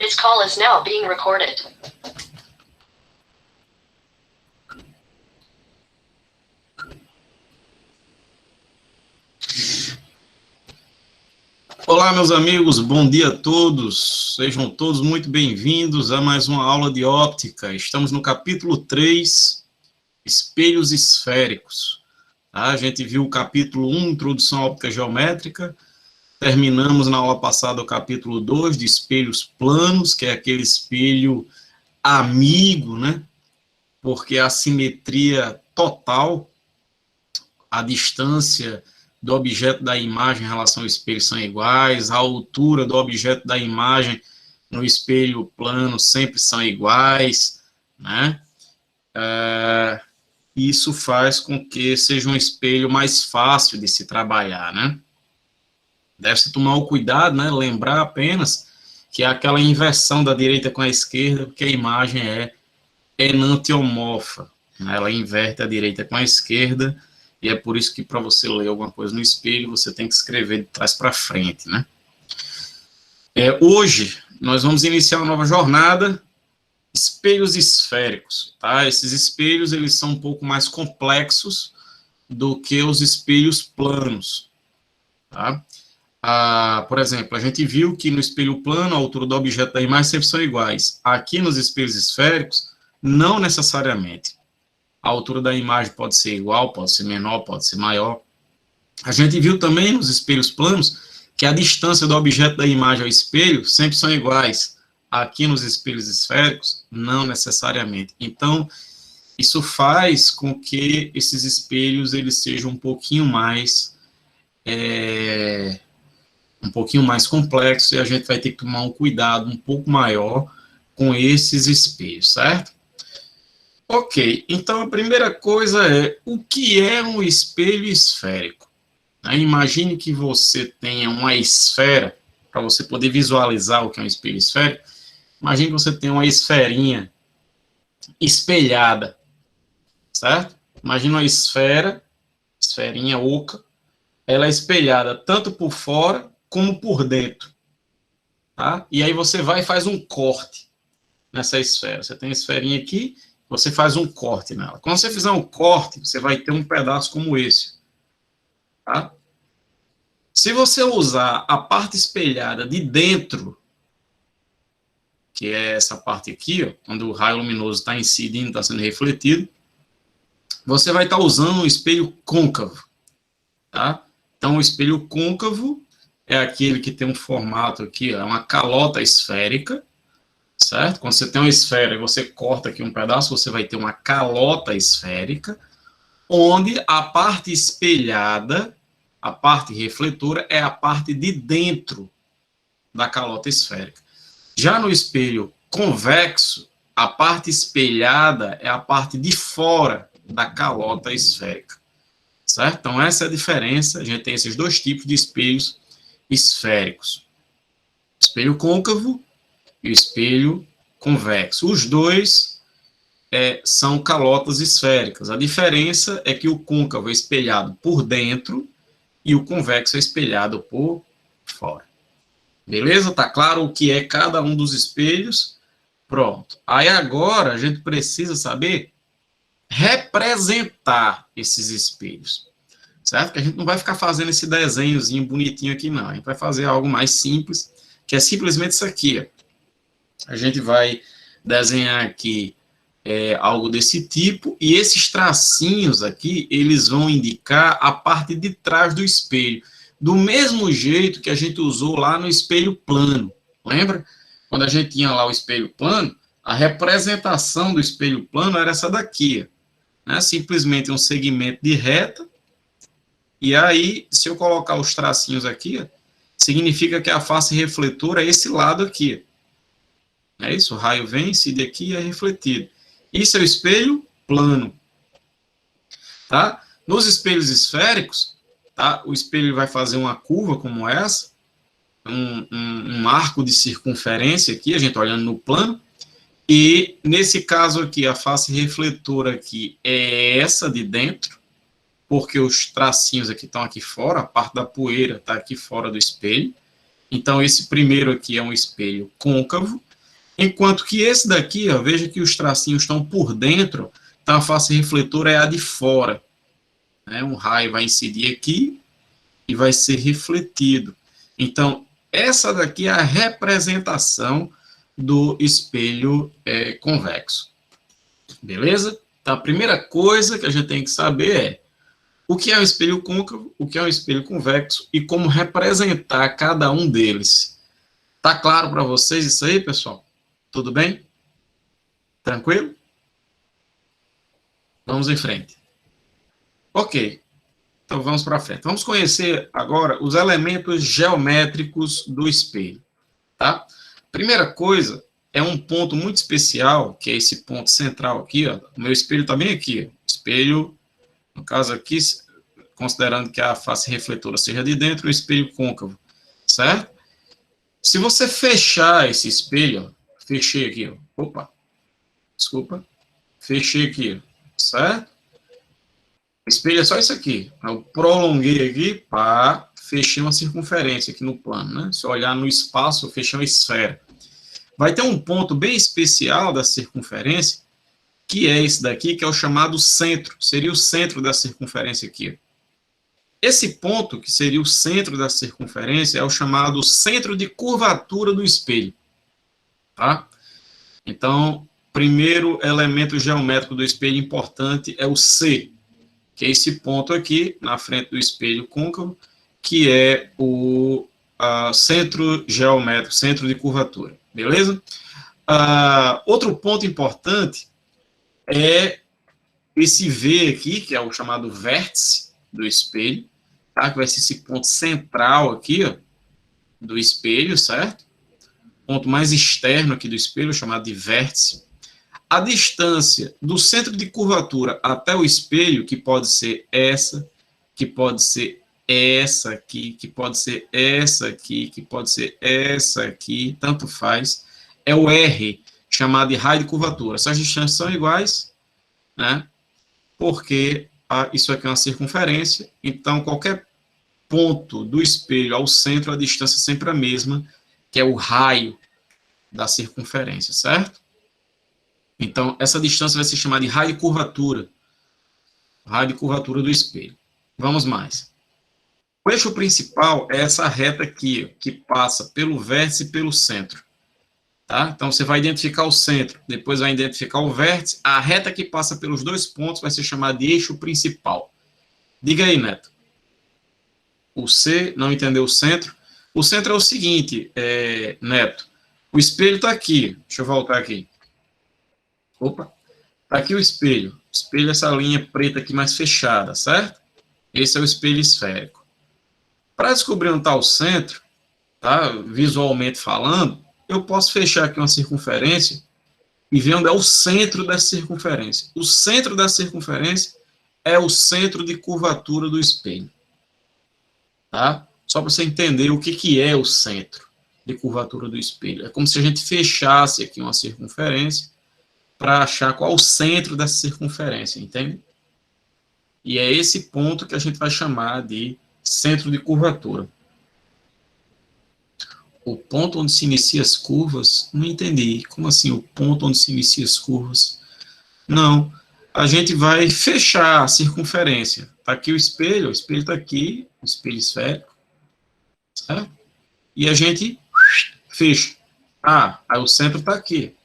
This call is now being recorded. Olá, meus amigos, bom dia a todos. Sejam todos muito bem-vindos a mais uma aula de óptica. Estamos no capítulo 3, espelhos esféricos. A gente viu o capítulo 1, introdução à óptica geométrica. Terminamos na aula passada o capítulo 2, de espelhos planos, que é aquele espelho amigo, né? Porque a simetria total, a distância do objeto da imagem em relação ao espelho são iguais, a altura do objeto da imagem no espelho plano sempre são iguais, né? Isso faz com que seja um espelho mais fácil de se trabalhar, né? Deve-se tomar o cuidado, né? Lembrar apenas que é aquela inversão da direita com a esquerda, porque a imagem é enantiomorfa, né? Ela inverte a direita com a esquerda, e é por isso que para você ler alguma coisa no espelho, você tem que escrever de trás para frente, né? Hoje, nós vamos iniciar uma nova jornada, espelhos esféricos, tá? Esses espelhos, eles são um pouco mais complexos do que os espelhos planos, tá? Por exemplo, a gente viu que no espelho plano, a altura do objeto da imagem sempre são iguais. Aqui nos espelhos esféricos, não necessariamente. A altura da imagem pode ser igual, pode ser menor, pode ser maior. A gente viu também nos espelhos planos que a distância do objeto da imagem ao espelho sempre são iguais. Aqui nos espelhos esféricos, não necessariamente. Então, isso faz com que esses espelhos eles sejam um pouquinho mais complexos, e a gente vai ter que tomar um cuidado um pouco maior com esses espelhos, certo? Ok, então a primeira coisa é, o que é um espelho esférico? Imagine que você tenha uma esfera, para você poder visualizar o que é um espelho esférico, imagine que você tem uma esferinha espelhada, certo? Imagina uma esferinha oca, ela é espelhada tanto por fora como por dentro, tá? E aí você vai e faz um corte nessa esfera. Você tem a esferinha aqui, você faz um corte nela. Quando você fizer um corte, você vai ter um pedaço como esse, tá? Se você usar a parte espelhada de dentro, que é essa parte aqui, ó, quando o raio luminoso está incidindo, está sendo refletido, você vai estar usando um espelho côncavo, tá? Então, o espelho côncavo é aquele que tem um formato aqui, é uma calota esférica, certo? Quando você tem uma esfera e você corta aqui um pedaço, você vai ter uma calota esférica, onde a parte espelhada, a parte refletora, é a parte de dentro da calota esférica. Já no espelho convexo, a parte espelhada é a parte de fora da calota esférica, certo? Então, essa é a diferença. A gente tem esses dois tipos de espelhos esféricos. Espelho côncavo e o espelho convexo. Os dois são calotas esféricas. A diferença é que o côncavo é espelhado por dentro e o convexo é espelhado por fora. Beleza? Tá claro o que é cada um dos espelhos? Pronto. Aí agora a gente precisa saber representar esses espelhos, certo? Que a gente não vai ficar fazendo esse desenhozinho bonitinho aqui, não. A gente vai fazer algo mais simples, que é simplesmente isso aqui, ó. A gente vai desenhar aqui algo desse tipo, e esses tracinhos aqui, eles vão indicar a parte de trás do espelho, do mesmo jeito que a gente usou lá no espelho plano. Lembra? Quando a gente tinha lá o espelho plano, a representação do espelho plano era essa daqui, né? Simplesmente um segmento de reta, e aí, se eu colocar os tracinhos aqui, ó, significa que a face refletora é esse lado aqui. É isso, o raio vem, incide aqui e é refletido. Isso é o espelho plano. Tá? Nos espelhos esféricos, tá? O espelho vai fazer uma curva como essa, um arco de circunferência aqui, a gente olhando no plano, e nesse caso aqui, a face refletora aqui é essa de dentro, porque os tracinhos aqui estão aqui fora, a parte da poeira está aqui fora do espelho. Então, esse primeiro aqui é um espelho côncavo, Enquanto que esse daqui, ó, veja que os tracinhos estão por dentro, então a face refletora é a de fora. Né? Um raio vai incidir aqui e vai ser refletido. Então, essa daqui é a representação do espelho convexo. Beleza? Então, a primeira coisa que a gente tem que saber é o que é um espelho côncavo, o que é um espelho convexo e como representar cada um deles. Tá claro para vocês isso aí, pessoal? Tudo bem? Tranquilo? Vamos em frente. Ok. Então vamos para frente. Vamos conhecer agora os elementos geométricos do espelho. Tá? Primeira coisa é um ponto muito especial, que é esse ponto central aqui. Ó. O meu espelho está bem aqui. Ó. Espelho, no caso aqui, considerando que a face refletora seja de dentro, o espelho côncavo. Certo? Se você fechar esse espelho, ó, fechei aqui, ó. Opa, desculpa, fechei aqui, ó. Certo? O espelho é só isso aqui. Eu prolonguei aqui, pá, fechei uma circunferência aqui no plano, né? Se eu olhar no espaço, eu fechei uma esfera. Vai ter um ponto bem especial da circunferência, que é esse daqui, que é o chamado centro. Seria o centro da circunferência aqui. Esse ponto, que seria o centro da circunferência, é o chamado centro de curvatura do espelho. Tá? Então, primeiro elemento geométrico do espelho importante é o C, que é esse ponto aqui, na frente do espelho côncavo, que é o centro geométrico, centro de curvatura. Beleza? Outro ponto importante é esse V aqui, que é o chamado vértice do espelho, tá? Que vai ser esse ponto central aqui, ó, do espelho, certo? Ponto mais externo aqui do espelho, chamado de vértice. A distância do centro de curvatura até o espelho, que pode ser essa, que pode ser essa aqui, que pode ser essa aqui, que pode ser essa aqui, tanto faz, é o R, chamado de raio de curvatura. Essas distâncias são iguais, né? Porque isso aqui é uma circunferência, então qualquer ponto do espelho ao centro, a distância é sempre a mesma, que é o raio da circunferência, certo? Então, essa distância vai ser chamada de raio de curvatura do espelho. Vamos mais. O eixo principal é essa reta aqui, que passa pelo vértice e pelo centro. Tá? Então, você vai identificar o centro, depois vai identificar o vértice. A reta que passa pelos dois pontos vai ser chamada de eixo principal. Diga aí, Neto. O C, não entendeu o centro? O centro é o seguinte, Neto. O espelho está aqui. Deixa eu voltar aqui. Opa. Está aqui o espelho. O espelho é essa linha preta aqui mais fechada, certo? Esse é o espelho esférico. Para descobrir onde está o centro, tá? Visualmente falando, eu posso fechar aqui uma circunferência e ver onde é o centro dessa circunferência. O centro da circunferência é o centro de curvatura do espelho. Tá? Só para você entender o que é o centro de curvatura do espelho. É como se a gente fechasse aqui uma circunferência para achar qual o centro dessa circunferência, entende? E é esse ponto que a gente vai chamar de centro de curvatura. O ponto onde se inicia as curvas? Não entendi. Como assim, o ponto onde se inicia as curvas? Não. A gente vai fechar a circunferência. Está aqui o espelho está aqui, o espelho esférico. Certo? E a gente fecha. Aí o centro está aqui.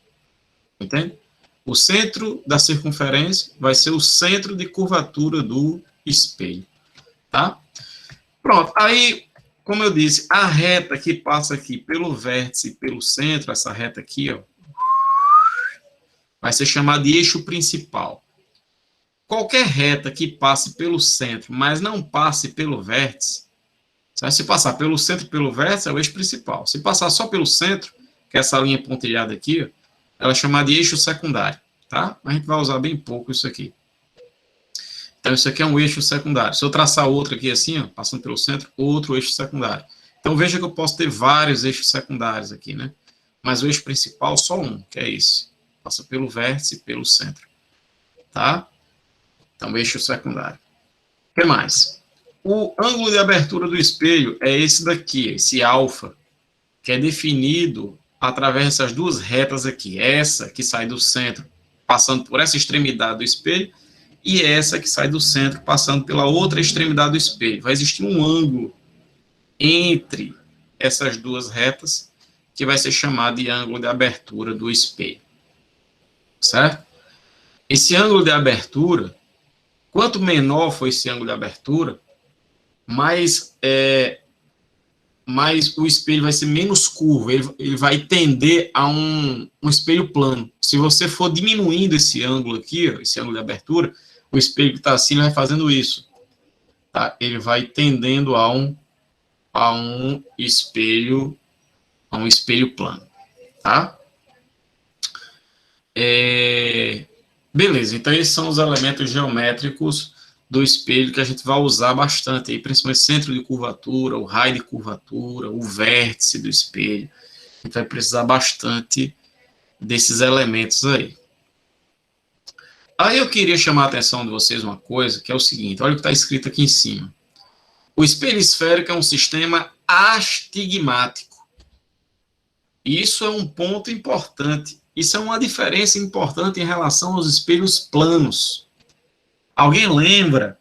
Entende? O centro da circunferência vai ser o centro de curvatura do espelho. Tá? Pronto. Aí, como eu disse, a reta que passa aqui pelo vértice e pelo centro, essa reta aqui, ó, vai ser chamada de eixo principal. Qualquer reta que passe pelo centro, mas não passe pelo vértice, se passar pelo centro e pelo vértice, é o eixo principal. Se passar só pelo centro, que é essa linha pontilhada aqui, ó, ela é chamada de eixo secundário, tá? A gente vai usar bem pouco isso aqui. Então, isso aqui é um eixo secundário. Se eu traçar outro aqui assim, ó, passando pelo centro, outro eixo secundário. Então, veja que eu posso ter vários eixos secundários aqui, né? Mas o eixo principal, só um, que é esse. Passa pelo vértice e pelo centro. Tá? Então, eixo secundário. O que mais? O ângulo de abertura do espelho é esse daqui, esse alfa, que é definido através dessas duas retas aqui. Essa que sai do centro, passando por essa extremidade do espelho, e essa que sai do centro, passando pela outra extremidade do espelho. Vai existir um ângulo entre essas duas retas, que vai ser chamado de ângulo de abertura do espelho. Certo? Esse ângulo de abertura, quanto menor for esse ângulo de abertura, mais o espelho vai ser menos curvo, ele vai tender a um espelho plano. Se você for diminuindo esse ângulo aqui, esse ângulo de abertura, o espelho que está assim vai fazendo isso. Tá? Ele vai tendendo a um espelho plano. Tá? Beleza, então esses são os elementos geométricos do espelho que a gente vai usar bastante, aí, principalmente centro de curvatura, o raio de curvatura, o vértice do espelho. A gente vai precisar bastante desses elementos aí. Aí eu queria chamar a atenção de vocês uma coisa, que é o seguinte, olha o que está escrito aqui em cima. O espelho esférico é um sistema astigmático. Isso é um ponto importante. Isso é uma diferença importante em relação aos espelhos planos. Alguém lembra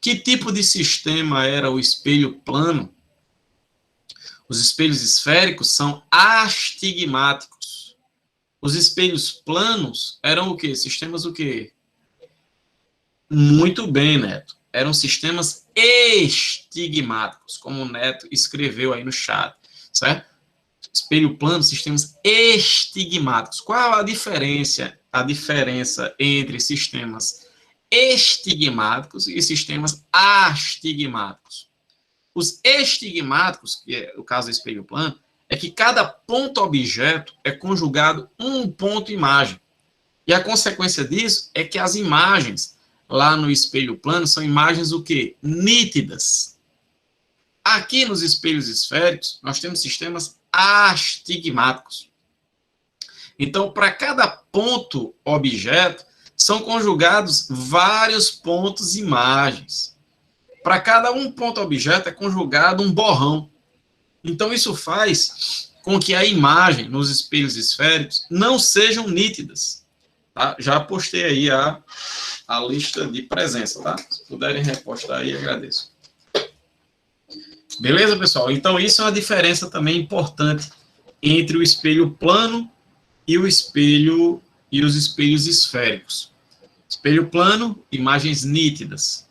que tipo de sistema era o espelho plano? Os espelhos esféricos são astigmáticos. Os espelhos planos eram o quê? Sistemas o quê? Muito bem, Neto. Eram sistemas estigmáticos, como o Neto escreveu aí no chat, certo? Espelho plano, sistemas estigmáticos. Qual a diferença? A diferença entre sistemas estigmáticos e sistemas astigmáticos. Os estigmáticos, que é o caso do espelho plano, é que cada ponto objeto é conjugado um ponto imagem. E a consequência disso é que as imagens lá no espelho plano são imagens o quê? Nítidas. Aqui nos espelhos esféricos, nós temos sistemas astigmáticos. Então, para cada ponto objeto, são conjugados vários pontos imagens. Para cada um ponto objeto é conjugado um borrão. Então, isso faz com que a imagem nos espelhos esféricos não sejam nítidas. Tá? Já postei aí a lista de presença, tá? Se puderem repostar aí, agradeço. Beleza, pessoal? Então, isso é uma diferença também importante entre o espelho plano e os espelhos esféricos. Espelho plano, imagens nítidas,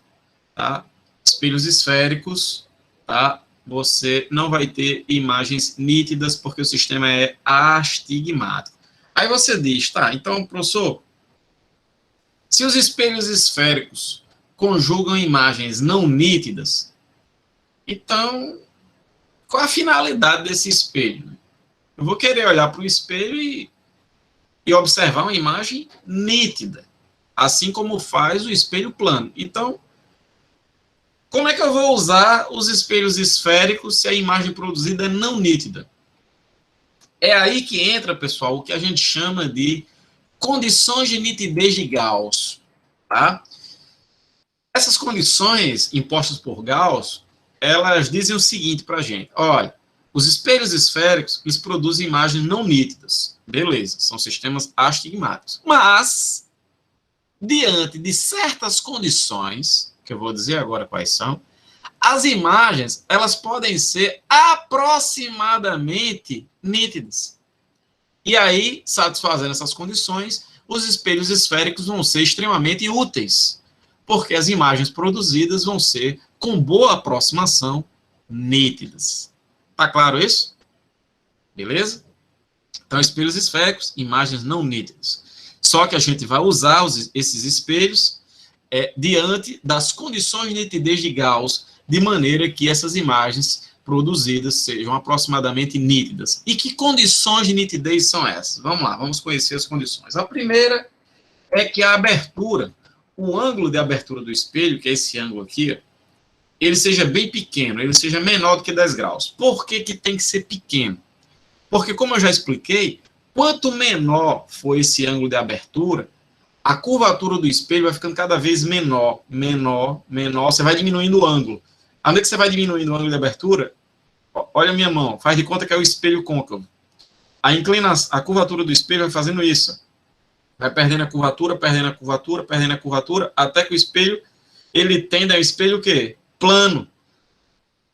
tá? Espelhos esféricos, tá? Você não vai ter imagens nítidas porque o sistema é astigmático. Aí você diz, tá, então, professor, se os espelhos esféricos conjugam imagens não nítidas, então, qual a finalidade desse espelho? Eu vou querer olhar para o espelho e observar uma imagem nítida, assim como faz o espelho plano. Então, como é que eu vou usar os espelhos esféricos se a imagem produzida é não nítida? É aí que entra, pessoal, o que a gente chama de condições de nitidez de Gauss. Tá? Essas condições impostas por Gauss, elas dizem o seguinte para a gente. Olha, os espelhos esféricos, eles produzem imagens não nítidas. Beleza, são sistemas astigmáticos. Mas, diante de certas condições, que eu vou dizer agora quais são, as imagens, elas podem ser aproximadamente nítidas. E aí, satisfazendo essas condições, os espelhos esféricos vão ser extremamente úteis, porque as imagens produzidas vão ser, com boa aproximação, nítidas. Tá claro isso? Beleza? Então, espelhos esféricos, imagens não nítidas. Só que a gente vai usar esses espelhos diante das condições de nitidez de Gauss, de maneira que essas imagens produzidas sejam aproximadamente nítidas. E que condições de nitidez são essas? Vamos lá, vamos conhecer as condições. A primeira é que a abertura, o ângulo de abertura do espelho, que é esse ângulo aqui, ele seja bem pequeno, ele seja menor do que 10 graus. Por que que tem que ser pequeno? Porque, como eu já expliquei, quanto menor for esse ângulo de abertura, a curvatura do espelho vai ficando cada vez menor, você vai diminuindo o ângulo. À medida que você vai diminuindo o ângulo de abertura, olha a minha mão, faz de conta que é o espelho côncavo. a curvatura do espelho vai fazendo isso. Vai perdendo a curvatura, perdendo a curvatura, perdendo a curvatura, até que o espelho, ele tende ao espelho o quê? Plano.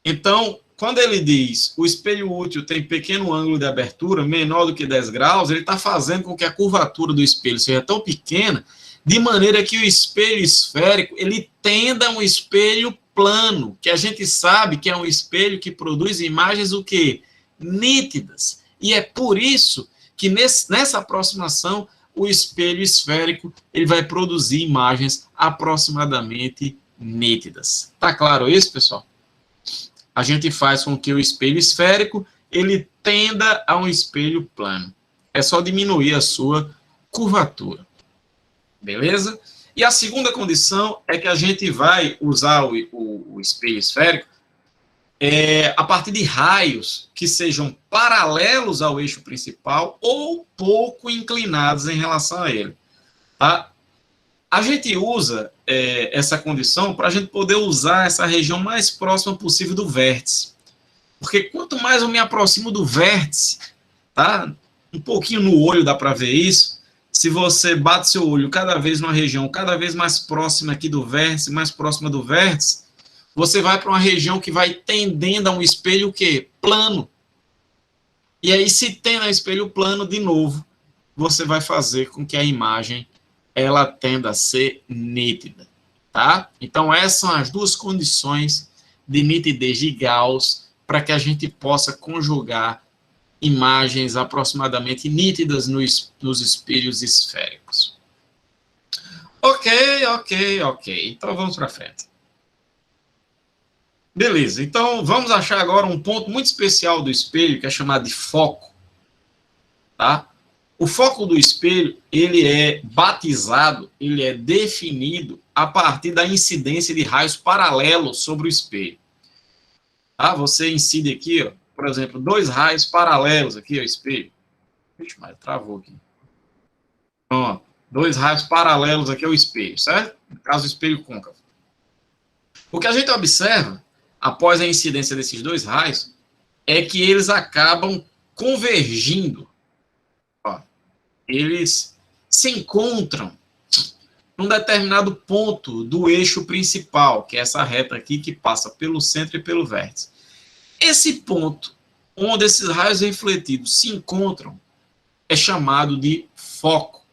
Então, quando ele diz o espelho útil tem pequeno ângulo de abertura, menor do que 10 graus, ele está fazendo com que a curvatura do espelho seja tão pequena, de maneira que o espelho esférico, ele tenda a um espelho plano, que a gente sabe que é um espelho que produz imagens o quê? Nítidas. E é por isso que nessa aproximação, o espelho esférico, ele vai produzir imagens aproximadamente nítidas. Tá claro isso, pessoal? A gente faz com que o espelho esférico, ele tenda a um espelho plano. É só diminuir a sua curvatura. Beleza? E a segunda condição é que a gente vai usar o espelho esférico a partir de raios que sejam paralelos ao eixo principal ou pouco inclinados em relação a ele. Tá? A gente usa essa condição para a gente poder usar essa região mais próxima possível do vértice. Porque quanto mais eu me aproximo do vértice, tá? Um pouquinho no olho dá para ver isso. Se você bate seu olho cada vez numa região cada vez mais próxima aqui do vértice, mais próxima do vértice, você vai para uma região que vai tendendo a um espelho o quê? Plano. E aí, se tem um espelho plano, de novo, você vai fazer com que a imagem ela tenda a ser nítida, tá? Então, essas são as duas condições de nitidez de Gauss para que a gente possa conjugar imagens aproximadamente nítidas nos espelhos esféricos. Ok. Então, vamos para frente. Beleza, então vamos achar agora um ponto muito especial do espelho, que é chamado de foco. Tá? O foco do espelho, ele é batizado, ele é definido a partir da incidência de raios paralelos sobre o espelho. Tá? Você incide aqui, ó, por exemplo, 2 raios paralelos aqui ao espelho. Vixe, mas travou aqui. Pronto, 2 raios paralelos aqui ao espelho, certo? No caso, o espelho côncavo. O que a gente observa após a incidência desses 2 raios, é que eles acabam convergindo. Ó, eles se encontram num determinado ponto do eixo principal, que é essa reta aqui que passa pelo centro e pelo vértice. Esse ponto, onde esses raios refletidos se encontram, é chamado de foco.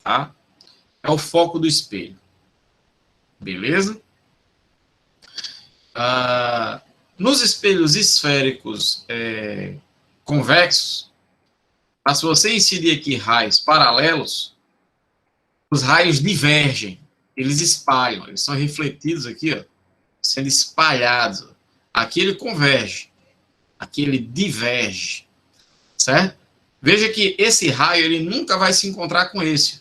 Tá? É o foco do espelho. Beleza? Nos espelhos esféricos convexos, se você incidir aqui raios paralelos, os raios divergem, eles espalham, eles são refletidos aqui, ó, sendo espalhados. Aqui ele converge, aqui ele diverge, certo? Veja que esse raio ele nunca vai se encontrar com esse.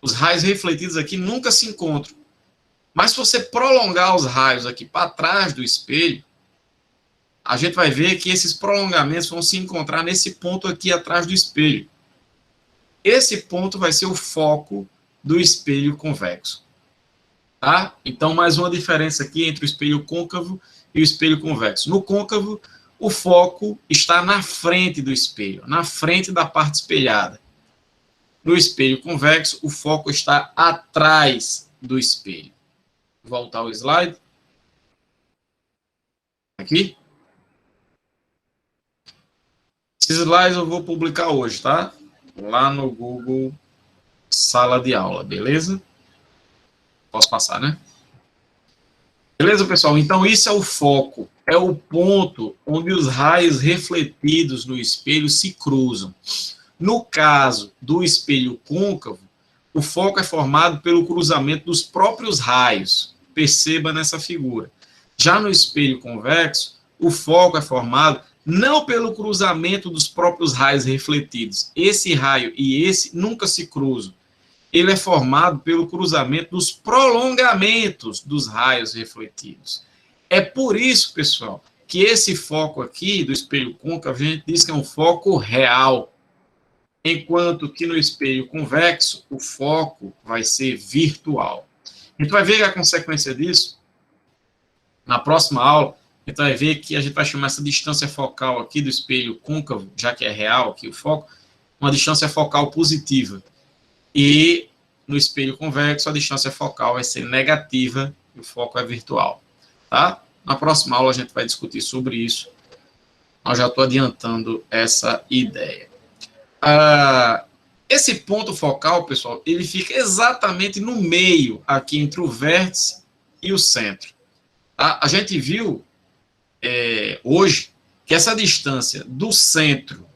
Os raios refletidos aqui nunca se encontram. Mas se você prolongar os raios aqui para trás do espelho, a gente vai ver que esses prolongamentos vão se encontrar nesse ponto aqui atrás do espelho. Esse ponto vai ser o foco do espelho convexo. Tá? Então, mais uma diferença aqui entre o espelho côncavo e o espelho convexo. No côncavo, o foco está na frente do espelho, na frente da parte espelhada. No espelho convexo, o foco está atrás do espelho. Voltar ao slide. Aqui. Esses slides eu vou publicar hoje, tá? Lá no Google Sala de Aula, beleza? Posso passar, né? Beleza, pessoal? Então, isso é o foco. É o ponto onde os raios refletidos no espelho se cruzam. No caso do espelho côncavo, o foco é formado pelo cruzamento dos próprios raios. Perceba nessa figura. Já no espelho convexo, o foco é formado não pelo cruzamento dos próprios raios refletidos. Esse raio e esse nunca se cruzam. Ele é formado pelo cruzamento dos prolongamentos dos raios refletidos. É por isso, pessoal, que esse foco aqui do espelho côncavo, a gente diz que é um foco real. Enquanto que no espelho convexo, o foco vai ser virtual. A gente vai ver a consequência disso na próxima aula, Então, vai ver que a gente vai chamar essa distância focal aqui do espelho côncavo, já que é real aqui o foco, uma distância focal positiva. E no espelho convexo, a distância focal vai ser negativa e o foco é virtual. Tá? Na próxima aula, a gente vai discutir sobre isso. Eu já estou adiantando essa ideia. Esse ponto focal, pessoal, ele fica exatamente no meio, aqui entre o vértice e o centro. Tá? A gente viu hoje que essa distância do centro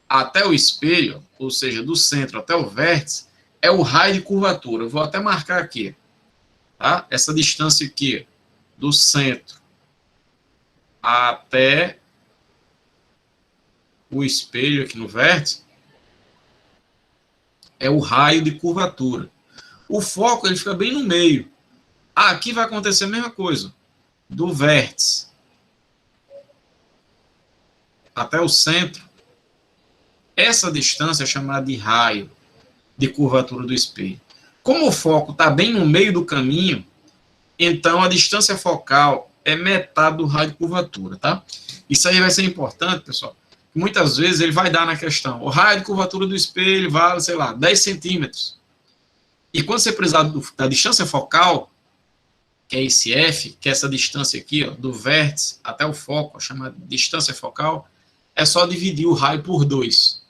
até o espelho, ou seja, do centro até o vértice, é o raio de curvatura. Eu vou até marcar aqui. Tá? Essa distância aqui, do centro até o espelho aqui no vértice, é o raio de curvatura. O foco ele fica bem no meio. Aqui vai acontecer a mesma coisa. Do vértice até o centro, essa distância é chamada de raio de curvatura do espelho. Como o foco está bem no meio do caminho, então a distância focal é metade do raio de curvatura, tá? Isso aí vai ser importante, pessoal. Muitas vezes ele vai dar na questão, o raio de curvatura do espelho vale, sei lá, 10 centímetros. E quando você precisar da distância focal, que é esse F, que é essa distância aqui, ó, do vértice até o foco, chamada distância focal, é só dividir o raio por 2,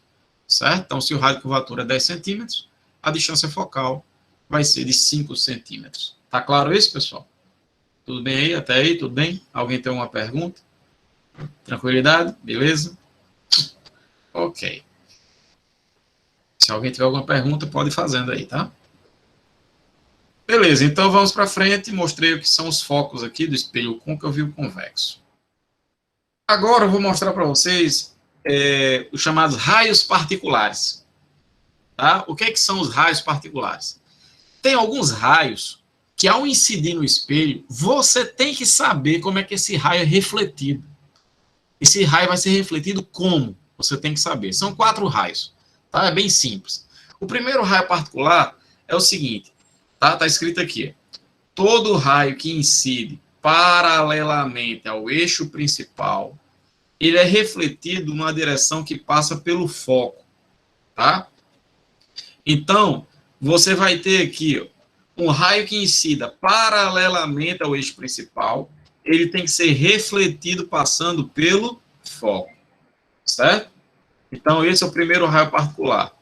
certo? Então, se o raio de curvatura é 10 centímetros, a distância focal vai ser de 5 centímetros. Tá claro isso, pessoal? Tudo bem aí? Até aí, tudo bem? Alguém tem alguma pergunta? Tranquilidade? Beleza? Ok. Se alguém tiver alguma pergunta, pode ir fazendo aí, tá? Beleza, então vamos para frente. Mostrei o que são os focos aqui do espelho côncavo e o convexo. Agora eu vou mostrar para vocês os chamados raios particulares. Tá? O que é que são os raios particulares? Tem alguns raios que, ao incidir no espelho, você tem que saber como é que esse raio é refletido. Esse raio vai ser refletido como? Você tem que saber. São 4 raios. Tá? É bem simples. O primeiro raio particular é o seguinte. Tá escrito aqui. Todo raio que incide paralelamente ao eixo principal, ele é refletido numa direção que passa pelo foco. Tá? Então, você vai ter aqui um raio que incida paralelamente ao eixo principal, ele tem que ser refletido passando pelo foco. Certo? Então, esse é o primeiro raio particular.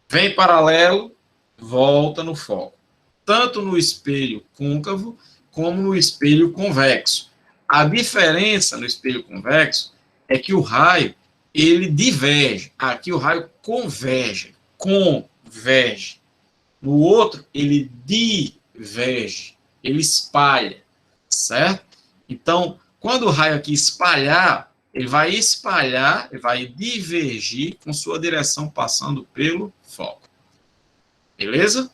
Vem paralelo, volta no foco. Tanto no espelho côncavo, como no espelho convexo. A diferença no espelho convexo é que o raio, ele diverge. Aqui o raio converge. No outro, ele diverge. Ele espalha. Certo? Então, quando o raio aqui espalhar, ele vai divergir com sua direção passando pelo foco. Beleza?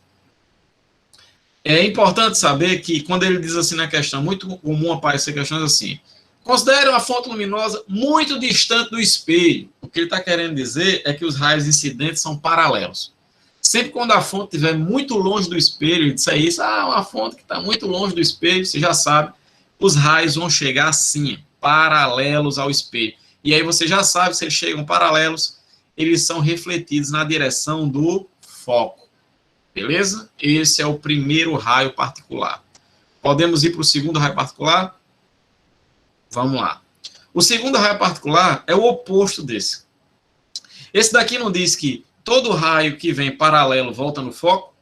É importante saber que, quando ele diz assim na questão, muito comum aparecer questões assim, considere uma fonte luminosa muito distante do espelho. O que ele está querendo dizer é que os raios incidentes são paralelos. Sempre quando a fonte estiver muito longe do espelho, ele disser isso, uma fonte que está muito longe do espelho, você já sabe, os raios vão chegar assim, paralelos ao espelho. E aí você já sabe, se eles chegam paralelos, eles são refletidos na direção do foco. Beleza? Esse é o primeiro raio particular. Podemos ir para o segundo raio particular? Vamos lá. O segundo raio particular é o oposto desse. Esse daqui não diz que todo raio que vem paralelo volta no foco.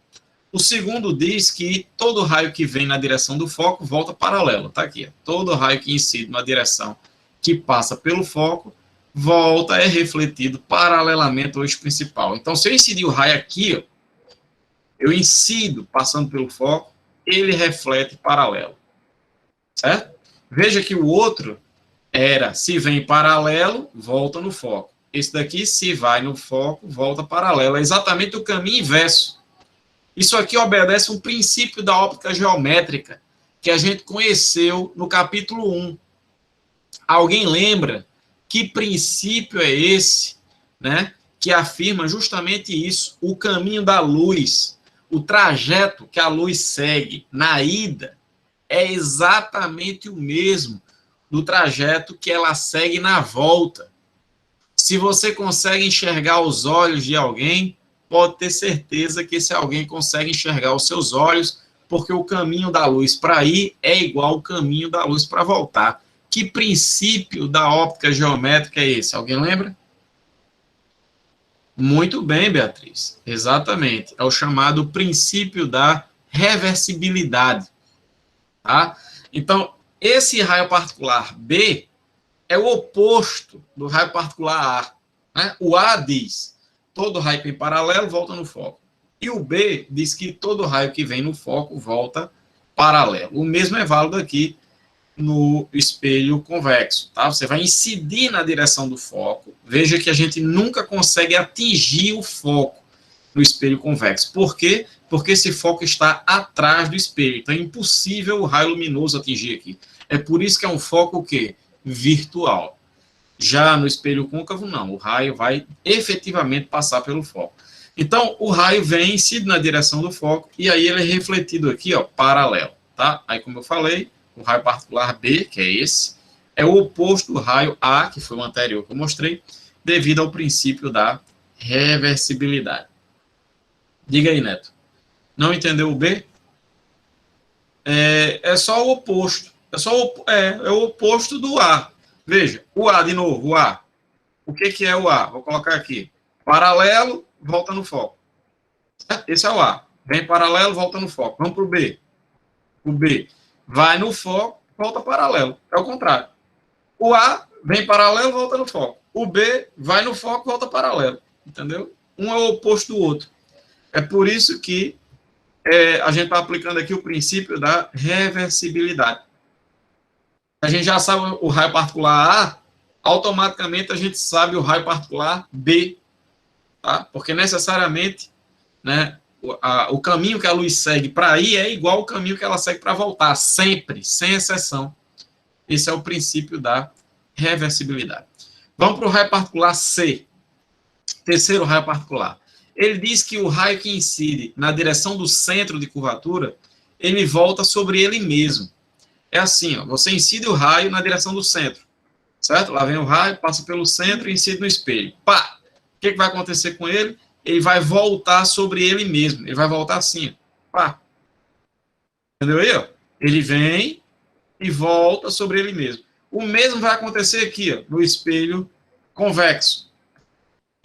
O segundo diz que todo raio que vem na direção do foco volta paralelo. Tá aqui. Todo raio que incide na direção que passa pelo foco volta, é refletido paralelamente ao eixo principal. Então, se eu incidir o raio aqui, ó, eu incido passando pelo foco, ele reflete paralelo. Certo? Veja que o outro era, se vem paralelo, volta no foco. Esse daqui, se vai no foco, volta paralelo. É exatamente o caminho inverso. Isso aqui obedece um princípio da óptica geométrica que a gente conheceu no capítulo 1. Alguém lembra que princípio é esse, né, que afirma justamente isso, o caminho da luz, o trajeto que a luz segue na ida é exatamente o mesmo do trajeto que ela segue na volta. Se você consegue enxergar os olhos de alguém, pode ter certeza que esse alguém consegue enxergar os seus olhos, porque o caminho da luz para ir é igual ao caminho da luz para voltar. Que princípio da óptica geométrica é esse? Alguém lembra? Muito bem, Beatriz. Exatamente. É o chamado princípio da reversibilidade. Tá? Então, esse raio particular B é o oposto do raio particular A. Né? O A diz, todo raio que vem paralelo volta no foco. E o B diz que todo raio que vem no foco volta paralelo. O mesmo é válido aqui no espelho convexo. Tá? Você vai incidir na direção do foco. Veja que a gente nunca consegue atingir o foco no espelho convexo. Por quê? Porque esse foco está atrás do espelho. Então é impossível o raio luminoso atingir aqui. É por isso que é um foco o quê? Virtual. Já no espelho côncavo, não. O raio vai efetivamente passar pelo foco. Então, o raio vem, incide na direção do foco, e aí ele é refletido aqui, ó, paralelo. Tá? Aí, como eu falei, o raio particular B, que é esse, é o oposto do raio A, que foi o anterior que eu mostrei, devido ao princípio da reversibilidade. Diga aí, Neto. Não entendeu o B? É só o oposto. É o oposto do A. Veja, o A de novo, o A. O que é o A? Vou colocar aqui. Paralelo, volta no foco. Esse é o A. Vem paralelo, volta no foco. Vamos para o B. O B vai no foco, volta paralelo. É o contrário. O A vem paralelo, volta no foco. O B vai no foco, volta paralelo. Entendeu? Um é o oposto do outro. É por isso que a gente está aplicando aqui o princípio da reversibilidade. A gente já sabe o raio particular A, automaticamente a gente sabe o raio particular B, tá? Porque necessariamente, né, o caminho que a luz segue para ir é igual ao caminho que ela segue para voltar, sempre, sem exceção. Esse é o princípio da reversibilidade. Vamos para o raio particular C, terceiro raio particular. Ele diz que o raio que incide na direção do centro de curvatura, ele volta sobre ele mesmo. É assim, ó, você incide o raio na direção do centro, certo? Lá vem o raio, passa pelo centro e incide no espelho. Pá! O que vai acontecer com ele? Ele vai voltar sobre ele mesmo. Ele vai voltar assim, ó. Pá! Entendeu aí, ó? Ele vem e volta sobre ele mesmo. O mesmo vai acontecer aqui, ó, no espelho convexo.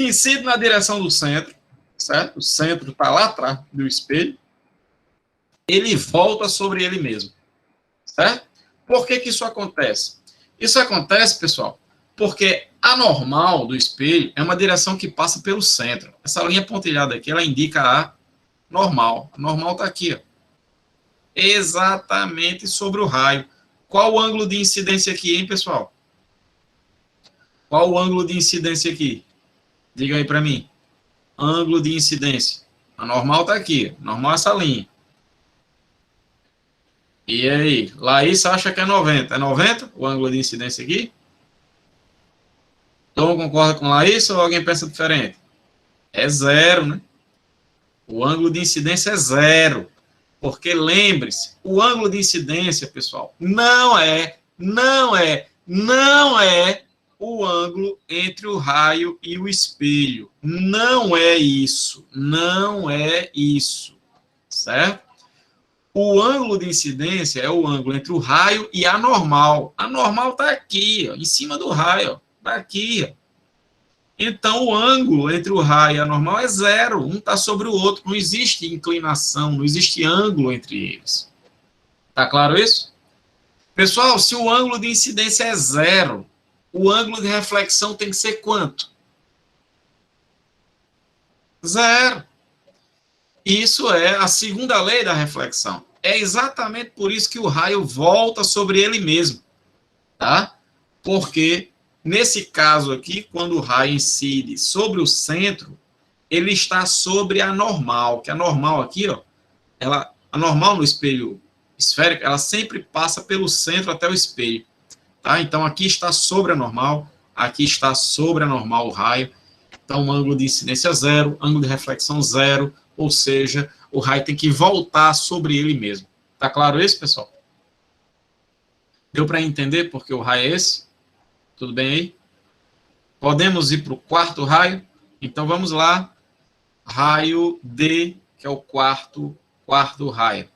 Incide na direção do centro, certo? O centro está lá atrás do espelho. Ele volta sobre ele mesmo, certo? Por que isso acontece? Isso acontece, pessoal, porque a normal do espelho é uma direção que passa pelo centro. Essa linha pontilhada aqui, ela indica a normal. A normal está aqui, ó, exatamente sobre o raio. Qual o ângulo de incidência aqui, hein, pessoal? Qual o ângulo de incidência aqui? Diga aí para mim. Ângulo de incidência. A normal está aqui. Normal é essa linha. E aí? Laís acha que é 90. É 90 o ângulo de incidência aqui? Tom concorda com Laís ou alguém pensa diferente? É zero, né? O ângulo de incidência é zero. Porque lembre-se, o ângulo de incidência, pessoal, não é o ângulo entre o raio e o espelho. Não é isso. Não é isso. Certo? O ângulo de incidência é o ângulo entre o raio e a normal. A normal está aqui, ó, em cima do raio. Está aqui. Ó. Então, o ângulo entre o raio e a normal é zero. Um está sobre o outro. Não existe inclinação, não existe ângulo entre eles. Está claro isso? Pessoal, se o ângulo de incidência é zero, o ângulo de reflexão tem que ser quanto? Zero. Isso é a segunda lei da reflexão. É exatamente por isso que o raio volta sobre ele mesmo. Tá? Porque, nesse caso aqui, quando o raio incide sobre o centro, ele está sobre a normal. Que a normal aqui, ó, a normal no espelho esférico, ela sempre passa pelo centro até o espelho. Tá? Então, aqui está sobre a normal, aqui está sobre a normal o raio. Então, o ângulo de incidência zero, ângulo de reflexão zero, ou seja, o raio tem que voltar sobre ele mesmo. Tá claro isso, pessoal? Deu para entender porque o raio é esse? Tudo bem aí? Podemos ir para o quarto raio? Então vamos lá. Raio D, que é o quarto raio.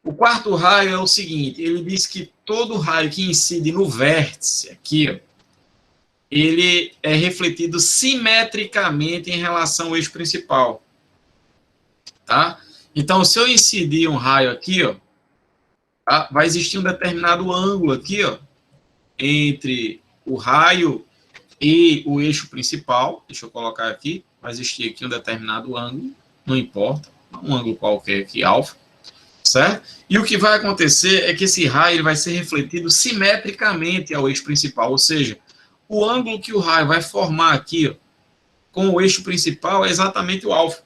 O quarto raio é o seguinte, ele diz que todo raio que incide no vértice, aqui, ó, ele é refletido simetricamente em relação ao eixo principal. Tá? Então, se eu incidir um raio aqui, ó, tá? Vai existir um determinado ângulo aqui, ó, entre o raio e o eixo principal. Deixa eu colocar aqui. Vai existir aqui um determinado ângulo, não importa, um ângulo qualquer aqui, alfa, certo? E o que vai acontecer é que esse raio ele vai ser refletido simetricamente ao eixo principal, ou seja, o ângulo que o raio vai formar aqui, ó, com o eixo principal é exatamente o alfa.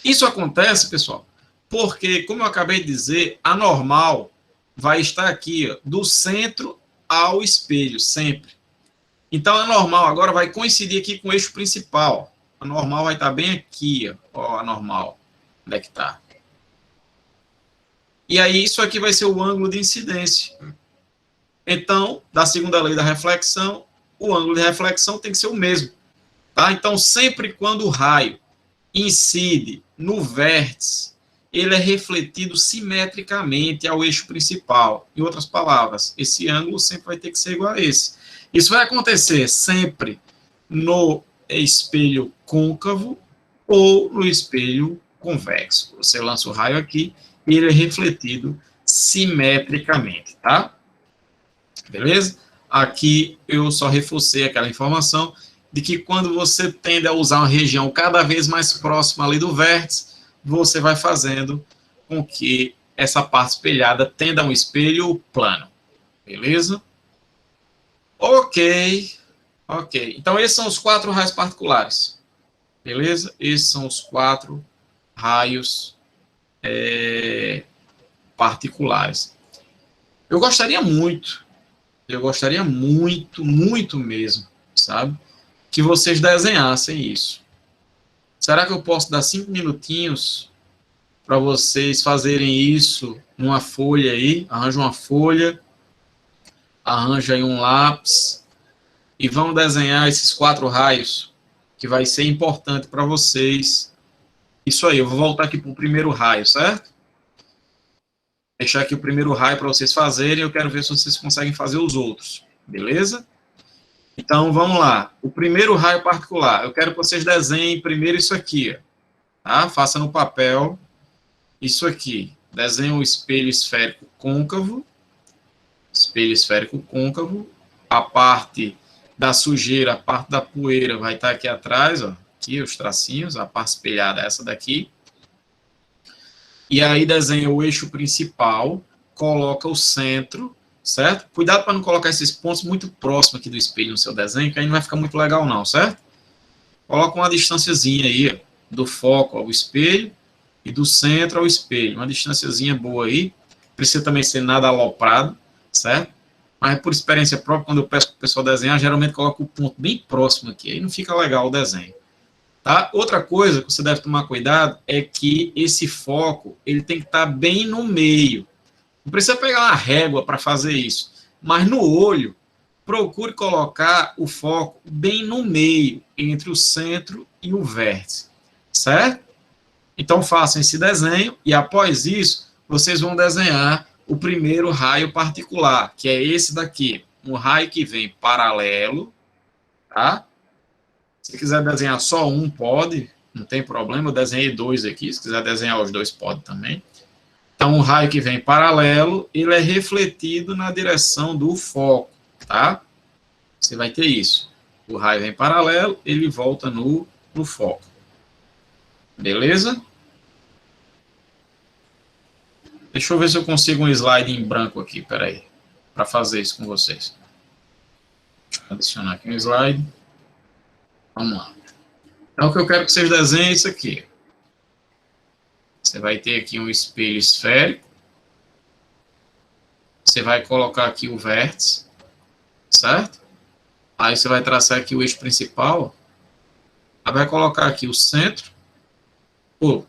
Isso acontece, pessoal, porque, como eu acabei de dizer, a normal vai estar aqui, ó, do centro ao espelho, sempre. Então, a normal agora vai coincidir aqui com o eixo principal. A normal vai estar bem aqui, ó, a normal. Onde é que está? E aí, isso aqui vai ser o ângulo de incidência. Então, da segunda lei da reflexão, o ângulo de reflexão tem que ser o mesmo. Tá? Então, sempre quando o raio incide no vértice, ele é refletido simetricamente ao eixo principal. Em outras palavras, esse ângulo sempre vai ter que ser igual a esse. Isso vai acontecer sempre no espelho côncavo ou no espelho convexo. Você lança o raio aqui e ele é refletido simetricamente, tá? Beleza? Aqui eu só reforcei aquela informação de que quando você tende a usar uma região cada vez mais próxima ali do vértice, você vai fazendo com que essa parte espelhada tenda a um espelho plano. Beleza? Ok. Então, esses são os 4 raios particulares. Beleza? Esses são os 4 raios particulares. Eu gostaria muito, muito mesmo, sabe? Que vocês desenhassem isso. Será que eu posso dar 5 minutinhos para vocês fazerem isso numa folha aí? Arranja uma folha, arranja aí um lápis e vão desenhar esses 4 raios, que vai ser importante para vocês. Isso aí, eu vou voltar aqui para o primeiro raio, certo? Deixar aqui o primeiro raio para vocês fazerem, eu quero ver se vocês conseguem fazer os outros, beleza? Então, vamos lá. O primeiro raio particular, eu quero que vocês desenhem primeiro isso aqui, tá? Faça no papel isso aqui. Desenhe um espelho esférico côncavo. Espelho esférico côncavo. A parte da sujeira, a parte da poeira vai estar aqui atrás, ó. Aqui, os tracinhos, a parte espelhada é essa daqui. E aí desenha o eixo principal, coloca o centro, certo? Cuidado para não colocar esses pontos muito próximos aqui do espelho no seu desenho, que aí não vai ficar muito legal não, certo? Coloca uma distânciazinha aí, ó, do foco ao espelho e do centro ao espelho. Uma distânciazinha boa aí. Precisa também ser nada aloprado, certo? Mas por experiência própria, quando eu peço para o pessoal desenhar, geralmente coloco o ponto bem próximo aqui, aí não fica legal o desenho. Tá? Outra coisa que você deve tomar cuidado é que esse foco ele tem que estar bem no meio. Não precisa pegar uma régua para fazer isso, mas no olho, procure colocar o foco bem no meio, entre o centro e o vértice, certo? Então, façam esse desenho e, após isso, vocês vão desenhar o primeiro raio particular, que é esse daqui, um raio que vem paralelo, tá? Se quiser desenhar só um, pode, não tem problema, eu desenhei 2 aqui, se quiser desenhar os 2, pode também. Então, um raio que vem paralelo, ele é refletido na direção do foco, tá? Você vai ter isso. O raio vem paralelo, ele volta no foco. Beleza? Deixa eu ver se eu consigo um slide em branco aqui, peraí, para fazer isso com vocês. Deixa eu adicionar aqui um slide. Vamos lá. Então, o que eu quero que vocês desenhem é isso aqui. Você vai ter aqui um espelho esférico. Você vai colocar aqui o vértice, certo? Aí você vai traçar aqui o eixo principal. Aí vai colocar aqui o centro. O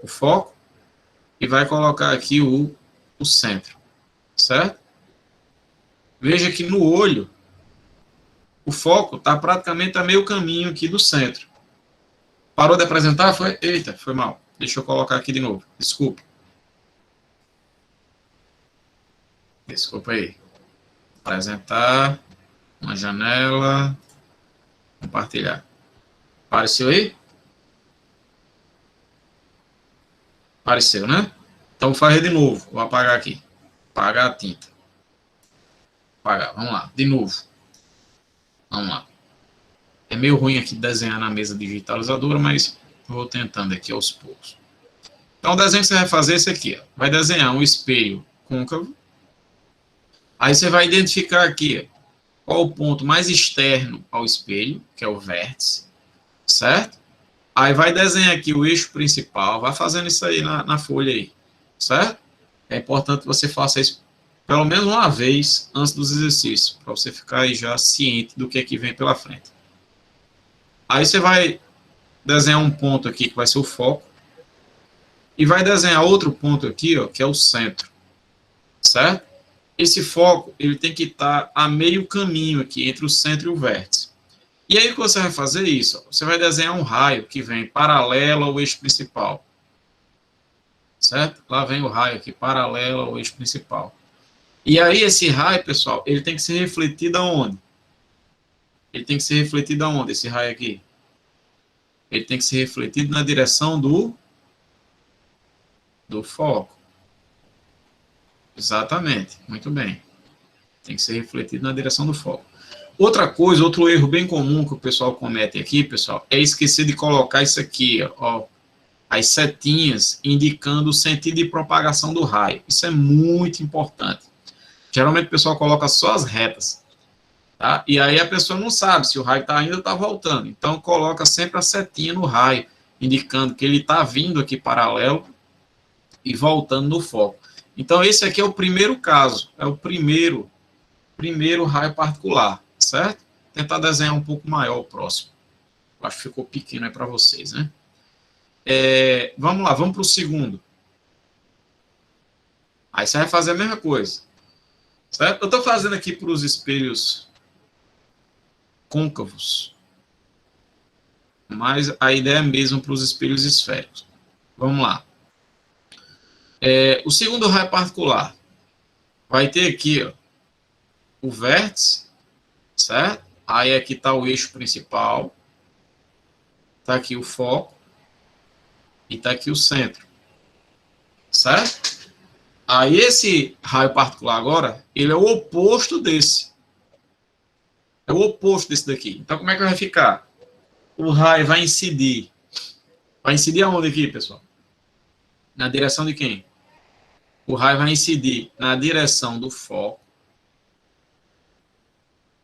foco. E vai colocar aqui o centro. certo? Veja que no olho, o foco está praticamente a meio caminho aqui do centro. Parou de apresentar? Foi? Eita, foi mal. Deixa eu colocar aqui de novo. Desculpa. Desculpa aí. Apresentar. Uma janela. Compartilhar. Apareceu aí? Apareceu, né? Então, vou fazer de novo. Vou apagar aqui. Apagar a tinta. Apagar. Vamos lá. De novo. Vamos lá. É meio ruim aqui desenhar na mesa digitalizadora, mas vou tentando aqui aos poucos. Então, o desenho que você vai fazer é esse aqui. Ó. Vai desenhar um espelho côncavo. Aí você vai identificar aqui ó, qual o ponto mais externo ao espelho, que é o vértice, certo? Aí vai desenhar aqui o eixo principal, vai fazendo isso aí na folha aí, certo? É importante que você faça isso pelo menos uma vez antes dos exercícios, para você ficar aí já ciente do que é que vem pela frente. Aí você vai desenhar um ponto aqui que vai ser o foco, e vai desenhar outro ponto aqui, ó, que é o centro, certo? Esse foco, ele tem que estar a meio caminho aqui, entre o centro e o vértice. E aí o que você vai fazer isso? Você vai desenhar um raio que vem paralelo ao eixo principal, certo? Lá vem o raio aqui, paralelo ao eixo principal. E aí esse raio, pessoal, ele tem que ser refletido aonde? Ele tem que ser refletido aonde, esse raio aqui? Ele tem que ser refletido na direção do foco. Exatamente, muito bem. Tem que ser refletido na direção do foco. Outra coisa, outro erro bem comum que o pessoal comete aqui, pessoal, é esquecer de colocar isso aqui, ó, as setinhas indicando o sentido de propagação do raio. Isso é muito importante. Geralmente o pessoal coloca só as retas, tá? E aí a pessoa não sabe se o raio está indo ou está voltando. Então coloca sempre a setinha no raio, indicando que ele está vindo aqui paralelo e voltando no foco. Então esse aqui é o primeiro caso, é o primeiro raio particular, certo? Tentar desenhar um pouco maior o próximo. Acho que ficou pequeno aí para vocês, né? Vamos lá, vamos para o segundo. Aí você vai fazer a mesma coisa, certo? Eu estou fazendo aqui para os espelhos côncavos, mas a ideia é mesmo para os espelhos esféricos. Vamos lá. O segundo raio particular vai ter aqui ó, o vértice, certo? Aí aqui está o eixo principal, está aqui o foco e está aqui o centro, certo? Aí esse raio particular agora, ele é o oposto desse. É o oposto desse daqui. Então como é que vai ficar? O raio vai incidir. Vai incidir aonde aqui, pessoal? Na direção de quem? O raio vai incidir na direção do foco,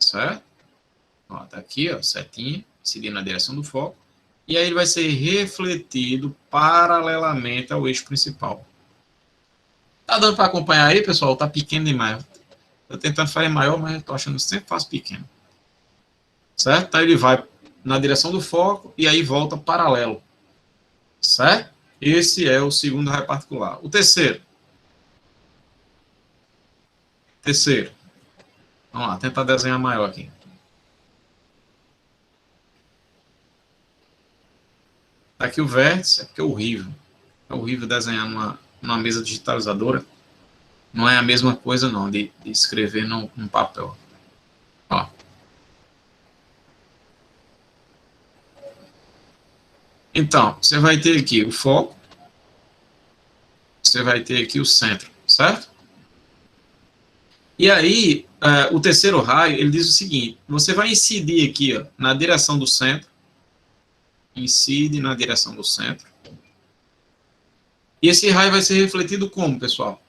certo? Ó, tá aqui, ó, setinha, incidir na direção do foco. E aí ele vai ser refletido paralelamente ao eixo principal. Tá dando para acompanhar aí, pessoal? Tá pequeno demais. Tô tentando fazer maior, mas eu tô achando que sempre faço pequeno. Certo? Então ele vai na direção do foco e aí volta paralelo. Certo? Esse é o segundo raio particular. O terceiro. Vamos lá, tentar desenhar maior aqui. Tá aqui o vértice, é porque é horrível. É horrível desenhar numa mesa digitalizadora. Não é a mesma coisa, não, de escrever num papel. Ó. Então, você vai ter aqui o foco, você vai ter aqui o centro, certo? E aí, o terceiro raio, ele diz o seguinte, você vai incidir aqui, ó, na direção do centro, incide na direção do centro, e esse raio vai ser refletido como, pessoal?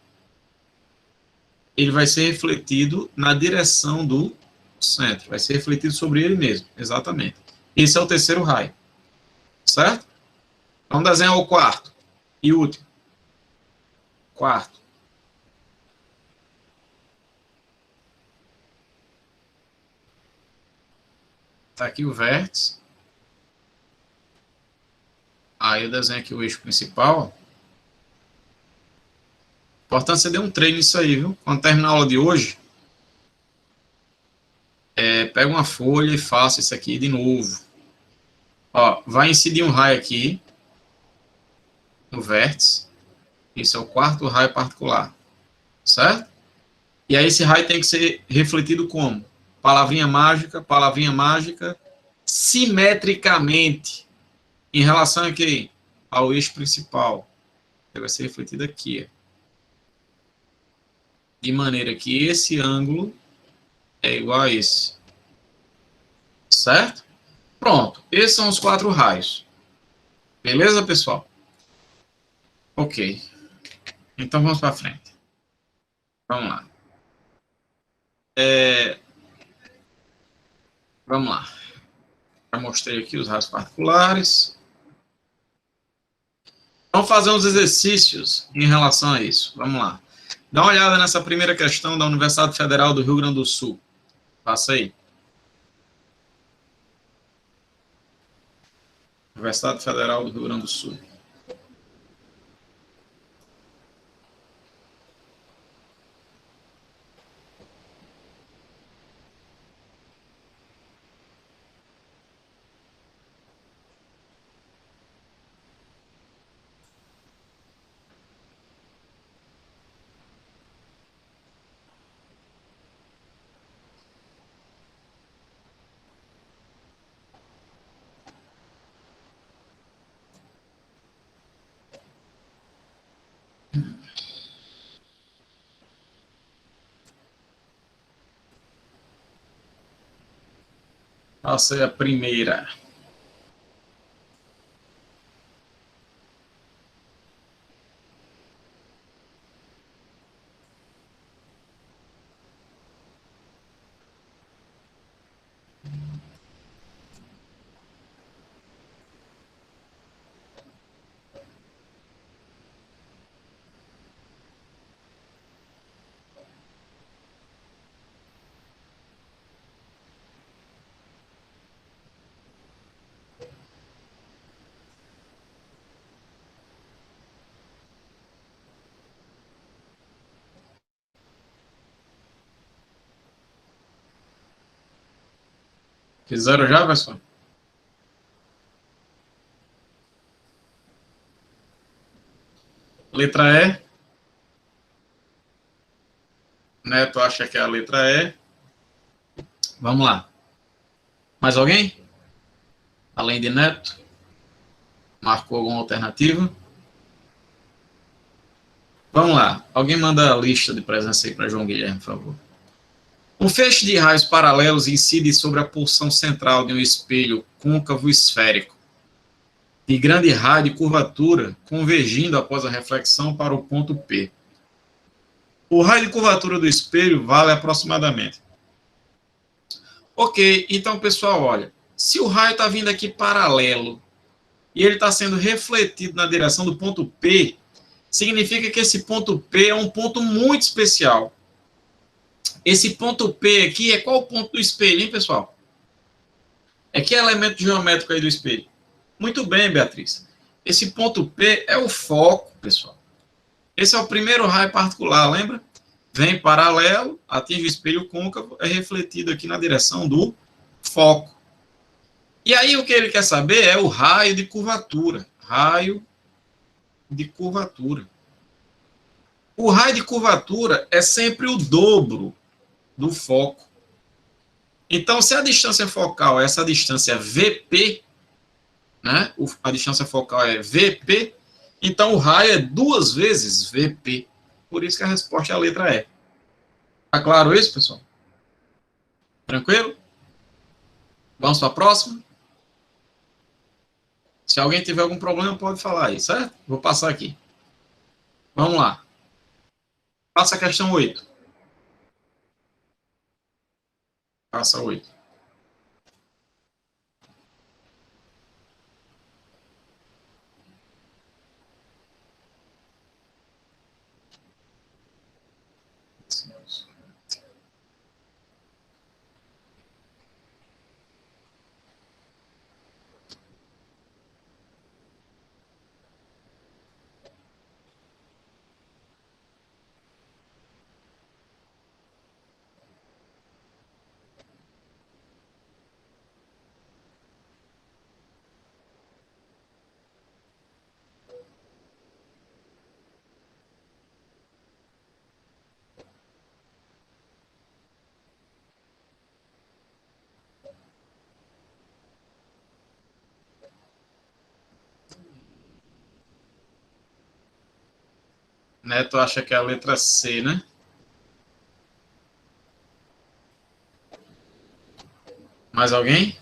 Ele vai ser refletido na direção do centro, vai ser refletido sobre ele mesmo, exatamente. Esse é o terceiro raio, certo? Vamos desenhar o quarto e último. Quarto. Está aqui o vértice. Aí eu desenho aqui o eixo principal. Importante você dar um treino nisso aí, viu? Quando terminar a aula de hoje, pega uma folha e faça isso aqui de novo. Ó, vai incidir um raio aqui, no vértice. Isso é o quarto raio particular, certo? E aí esse raio tem que ser refletido como? Palavrinha mágica, simetricamente, em relação a quê? Ao eixo principal. Ele vai ser refletido aqui. De maneira que esse ângulo é igual a esse. Certo? Pronto. Esses são os 4 raios. Beleza, pessoal? Ok. Então vamos para frente. Vamos lá. Vamos lá. Já mostrei aqui os raios particulares. Vamos fazer uns exercícios em relação a isso. Vamos lá. Dá uma olhada nessa primeira questão da Universidade Federal do Rio Grande do Sul. Passa aí. Universidade Federal do Rio Grande do Sul. Passa aí a primeira. Fizeram já, pessoal? Letra E. Neto acha que é a letra E. Vamos lá. Mais alguém? Além de Neto? Marcou alguma alternativa? Vamos lá. Alguém manda a lista de presença aí para João Guilherme, por favor. Um feixe de raios paralelos incide sobre a porção central de um espelho côncavo esférico, de grande raio de curvatura, convergindo após a reflexão para o ponto P. O raio de curvatura do espelho vale aproximadamente. Ok, então, pessoal, olha. Se o raio está vindo aqui paralelo e ele está sendo refletido na direção do ponto P, significa que esse ponto P é um ponto muito especial. Esse ponto P aqui é qual o ponto do espelho, hein, pessoal? É que elemento geométrico aí do espelho? Muito bem, Beatriz. Esse ponto P é o foco, pessoal. Esse é o primeiro raio particular, lembra? Vem paralelo, atinge o espelho côncavo, é refletido aqui na direção do foco. E aí o que ele quer saber é o raio de curvatura. Raio de curvatura. O raio de curvatura é sempre o dobro do foco. Então, se a distância focal é essa distância VP, né? A distância focal é VP, então o raio é 2 vezes VP. Por isso que a resposta é a letra E. Tá claro isso, pessoal? Tranquilo? Vamos para a próxima? Se alguém tiver algum problema, pode falar aí, certo? Vou passar aqui. Vamos lá. Passa a questão 8. Passa 8. Neto acha que é a letra C, né? Mais alguém?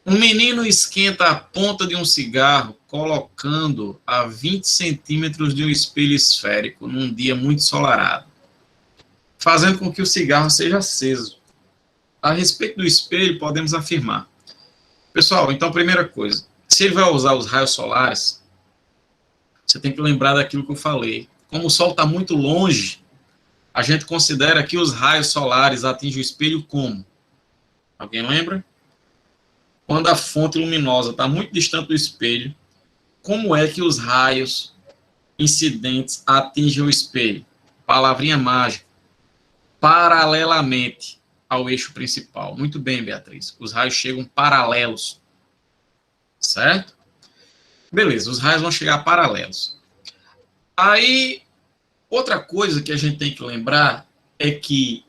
Um menino esquenta a ponta de um cigarro colocando a 20 centímetros de um espelho esférico num dia muito ensolarado, fazendo com que o cigarro seja aceso. A respeito do espelho, podemos afirmar. Pessoal, então, primeira coisa, se ele vai usar os raios solares, você tem que lembrar daquilo que eu falei. Como o Sol está muito longe, a gente considera que os raios solares atingem o espelho como? Alguém lembra? Quando a fonte luminosa está muito distante do espelho, como é que os raios incidentes atingem o espelho? Palavrinha mágica. Paralelamente ao eixo principal. Muito bem, Beatriz. Os raios chegam paralelos. Certo? Beleza, os raios vão chegar paralelos. Aí, outra coisa que a gente tem que lembrar é que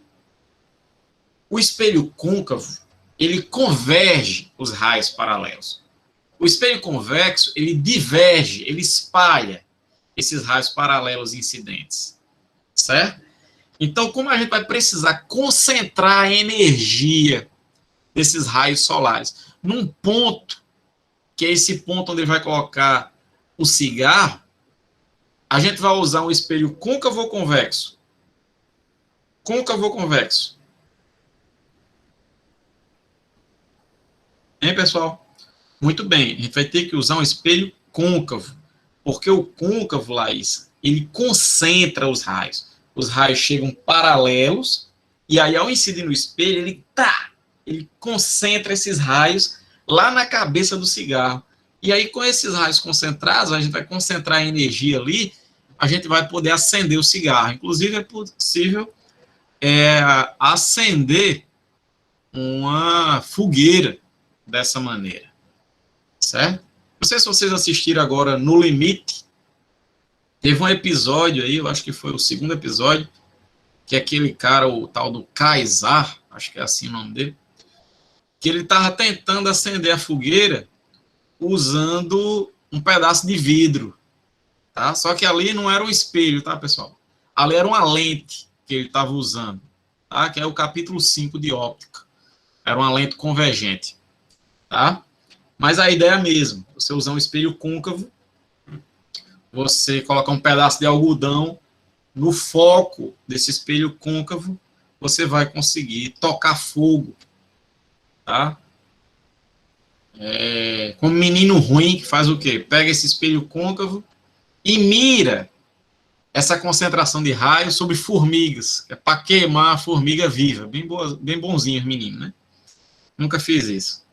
o espelho côncavo, ele converge os raios paralelos. O espelho convexo, ele diverge, ele espalha esses raios paralelos incidentes, certo? Então, como a gente vai precisar concentrar a energia desses raios solares num ponto, que é esse ponto onde ele vai colocar o cigarro, a gente vai usar um espelho côncavo ou convexo? Côncavo ou convexo? Hein, pessoal? Muito bem, a gente vai ter que usar um espelho côncavo, porque o côncavo, Laís, ele concentra os raios. Os raios chegam paralelos, e aí, ao incidir no espelho, ele concentra esses raios lá na cabeça do cigarro. E aí, com esses raios concentrados, a gente vai concentrar a energia ali, a gente vai poder acender o cigarro. Inclusive, é possível acender uma fogueira dessa maneira. Certo? Não sei se vocês assistiram agora No Limite. Teve um episódio aí, eu acho que foi o segundo episódio, que aquele cara, o tal do Kaysar, acho que é assim o nome dele, que ele estava tentando acender a fogueira usando um pedaço de vidro, tá? Só que ali não era um espelho, tá, pessoal? Ali era uma lente que ele estava usando, tá? Que é o capítulo 5 de óptica. Era uma lente convergente, tá? Mas a ideia é a mesma. Você usar um espelho côncavo, você colocar um pedaço de algodão no foco desse espelho côncavo, você vai conseguir tocar fogo, tá? Como menino ruim que faz o quê? Pega esse espelho côncavo e mira essa concentração de raios sobre formigas, é para queimar a formiga viva. Bem bonzinho, menino, né? Nunca fiz isso.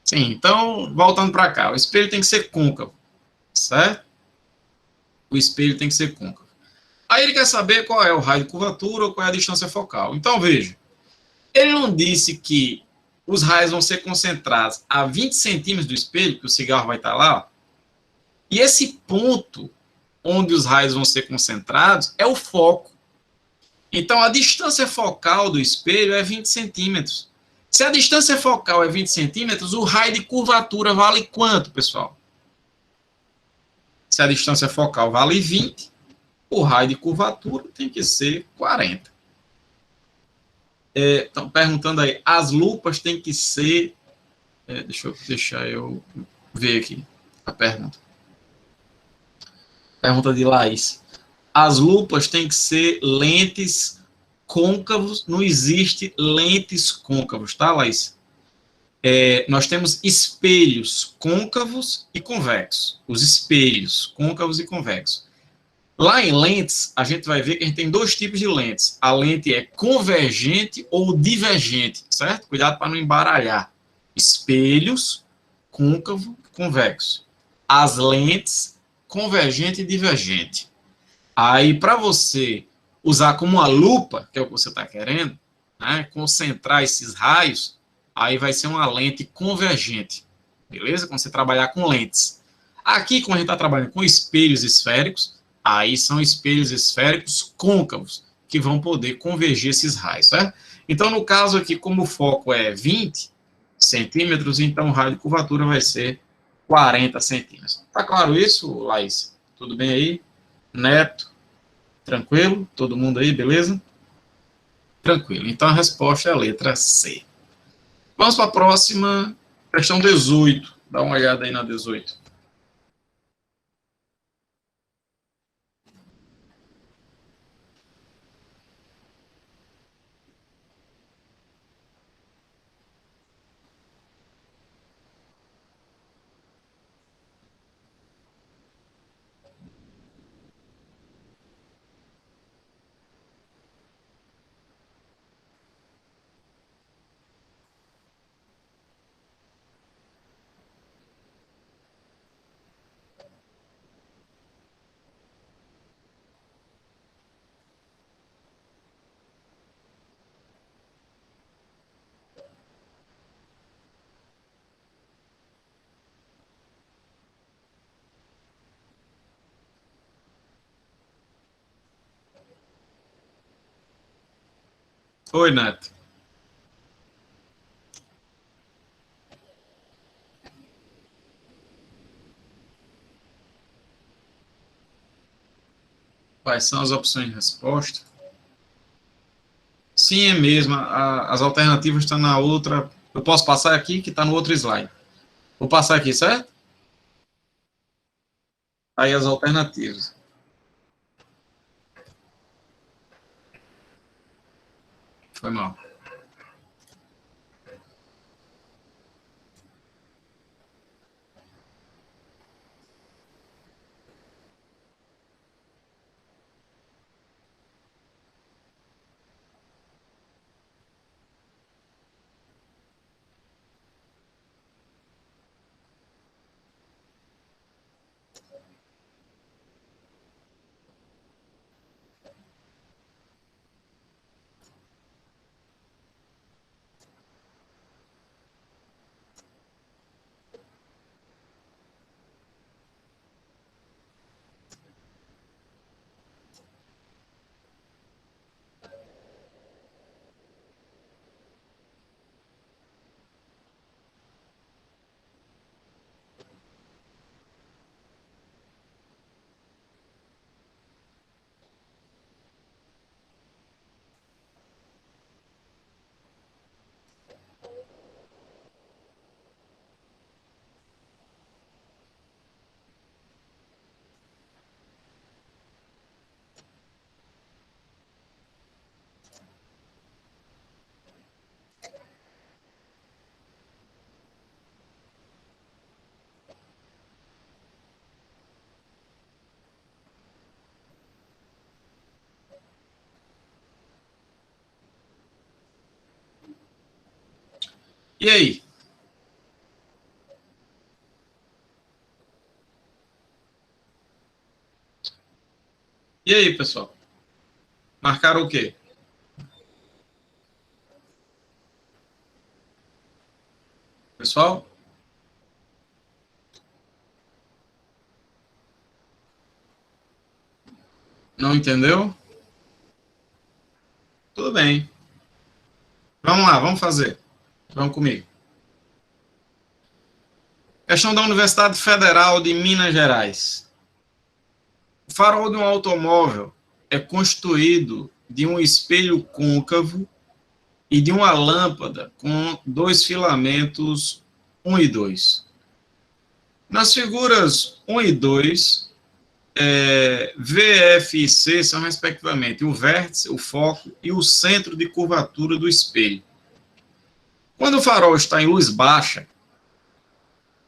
Sim, então, voltando para cá, o espelho tem que ser côncavo, certo? O espelho tem que ser côncavo. Aí ele quer saber qual é o raio de curvatura ou qual é a distância focal. Então, veja, ele não disse que os raios vão ser concentrados a 20 centímetros do espelho, que o cigarro vai estar lá, e esse ponto onde os raios vão ser concentrados é o foco. Então, a distância focal do espelho é 20 centímetros. Se a distância focal é 20 centímetros, o raio de curvatura vale quanto, pessoal? Se a distância focal vale 20, o raio de curvatura tem que ser 40. Estão perguntando aí, as lupas têm que ser... deixa eu ver aqui a pergunta. Pergunta de Laís. As lupas têm que ser lentes côncavos, não existe lentes côncavos, tá, Laís? Nós temos espelhos côncavos e convexos. Os espelhos côncavos e convexos. Lá em lentes, a gente vai ver que a gente tem dois tipos de lentes. A lente é convergente ou divergente, certo? Cuidado para não embaralhar. Espelhos, côncavo, convexo. As lentes, convergente e divergente. Aí, para você usar como uma lupa, que é o que você está querendo, né, concentrar esses raios, aí vai ser uma lente convergente, beleza? Quando você trabalhar com lentes. Aqui, quando a gente está trabalhando com espelhos esféricos, aí são espelhos esféricos côncavos, que vão poder convergir esses raios, certo? Então, no caso aqui, como o foco é 20, centímetros, então o raio de curvatura vai ser 40 centímetros. Tá claro isso, Laís? Tudo bem aí? Neto? Tranquilo? Todo mundo aí, beleza? Tranquilo. Então a resposta é a letra C. Vamos para a próxima, questão 18. Dá uma olhada aí na 18. Oi, Neto. Quais são as opções de resposta? Sim, é mesmo. As alternativas estão na outra. Eu posso passar aqui, que está no outro slide. Vou passar aqui, certo? Aí as alternativas. Foi mal. E aí? E aí, pessoal? Marcaram o quê? Pessoal? Não entendeu? Tudo bem. Vamos lá, vamos fazer. Vamos comigo. Questão da Universidade Federal de Minas Gerais. O farol de um automóvel é constituído de um espelho côncavo e de uma lâmpada com dois filamentos 1 e 2. Nas figuras 1 e 2, V, F e C são, respectivamente, o vértice, o foco e o centro de curvatura do espelho. Quando o farol está em luz baixa,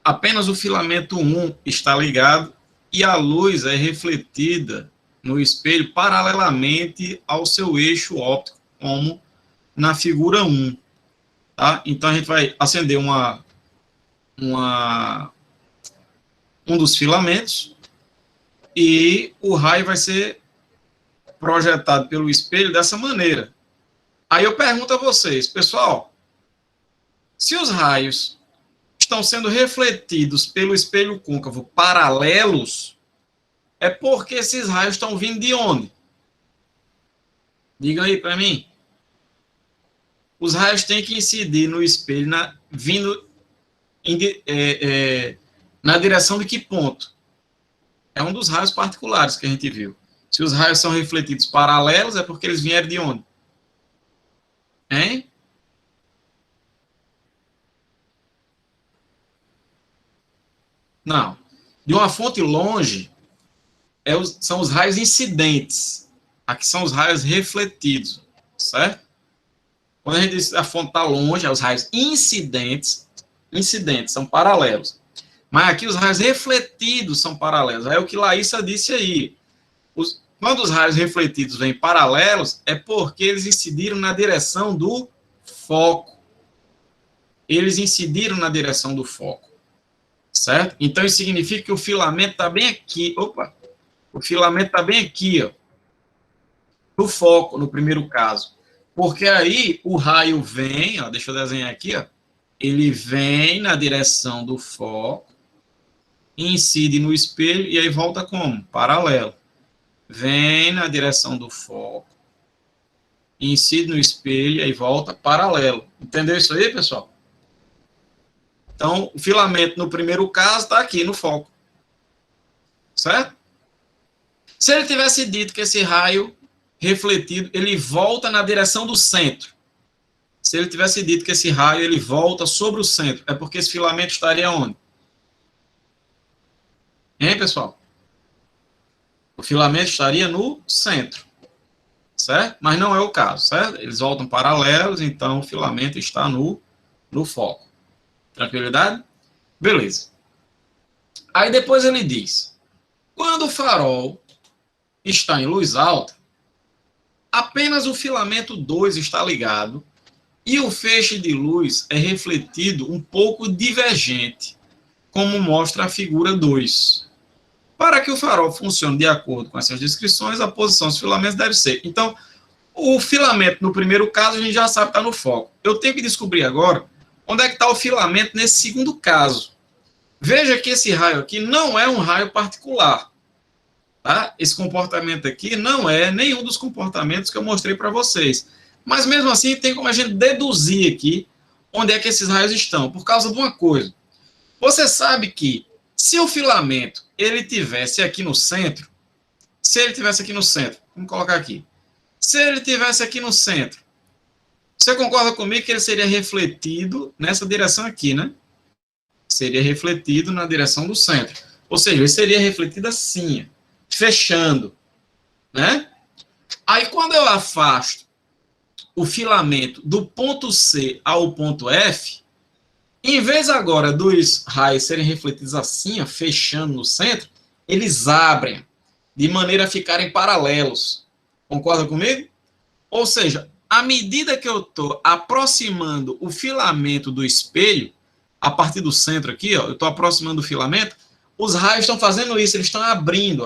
apenas o filamento 1 está ligado e a luz é refletida no espelho paralelamente ao seu eixo óptico, como na figura 1. Tá? Então, a gente vai acender um dos filamentos e o raio vai ser projetado pelo espelho dessa maneira. Aí eu pergunto a vocês, pessoal, se os raios estão sendo refletidos pelo espelho côncavo paralelos, é porque esses raios estão vindo de onde? Diga aí para mim. os raios têm que incidir no espelho vindo na direção de que ponto? É um dos raios particulares que a gente viu. Se os raios são refletidos paralelos, é porque eles vieram de onde? Hein? Não. De uma fonte longe, são os raios incidentes. Aqui são os raios refletidos, certo? Quando a gente diz que a fonte está longe, é os raios incidentes, são paralelos. Mas aqui os raios refletidos são paralelos. É o que Laísa disse aí. Quando os raios refletidos vêm paralelos, é porque eles incidiram na direção do foco. Eles incidiram na direção do foco. Certo? Então, isso significa que o filamento está bem aqui. Opa! O filamento está bem aqui, ó. No foco, no primeiro caso. Porque aí o raio vem, ó, deixa eu desenhar aqui, ó. Ele vem na direção do foco, incide no espelho e aí volta como? Paralelo. Vem na direção do foco, incide no espelho e aí volta paralelo. Entendeu isso aí, pessoal? Então, o filamento no primeiro caso está aqui no foco. Certo? Se ele tivesse dito que esse raio refletido, ele volta na direção do centro. Se ele tivesse dito que esse raio, ele volta sobre o centro, é porque esse filamento estaria onde? Hein, pessoal? O filamento estaria no centro, certo? Mas não é o caso, certo? Eles voltam paralelos, então o filamento está no foco. Tranquilidade? Beleza. Aí depois ele diz, quando o farol está em luz alta, apenas o filamento 2 está ligado e o feixe de luz é refletido um pouco divergente, como mostra a figura 2. Para que o farol funcione de acordo com essas descrições, a posição dos filamentos deve ser. Então, o filamento, no primeiro caso, a gente já sabe que está no foco. Eu tenho que descobrir agora onde é que está o filamento nesse segundo caso. Veja que esse raio aqui não é um raio particular. Tá? Esse comportamento aqui não é nenhum dos comportamentos que eu mostrei para vocês. Mas, mesmo assim, tem como a gente deduzir aqui onde é que esses raios estão. Por causa de uma coisa. Você sabe que se o filamento ele tivesse aqui no centro, vamos colocar aqui. Se ele tivesse aqui no centro, você concorda comigo que ele seria refletido nessa direção aqui, né? Seria refletido na direção do centro. Ou seja, ele seria refletido assim, fechando, né? Aí, quando eu afasto o filamento do ponto C ao ponto F, em vez agora dos raios serem refletidos assim, ó, fechando no centro, eles abrem, de maneira a ficarem paralelos. Concorda comigo? Ou seja, à medida que eu estou aproximando o filamento do espelho, a partir do centro aqui, ó, eu estou aproximando o filamento, os raios estão fazendo isso, eles estão abrindo,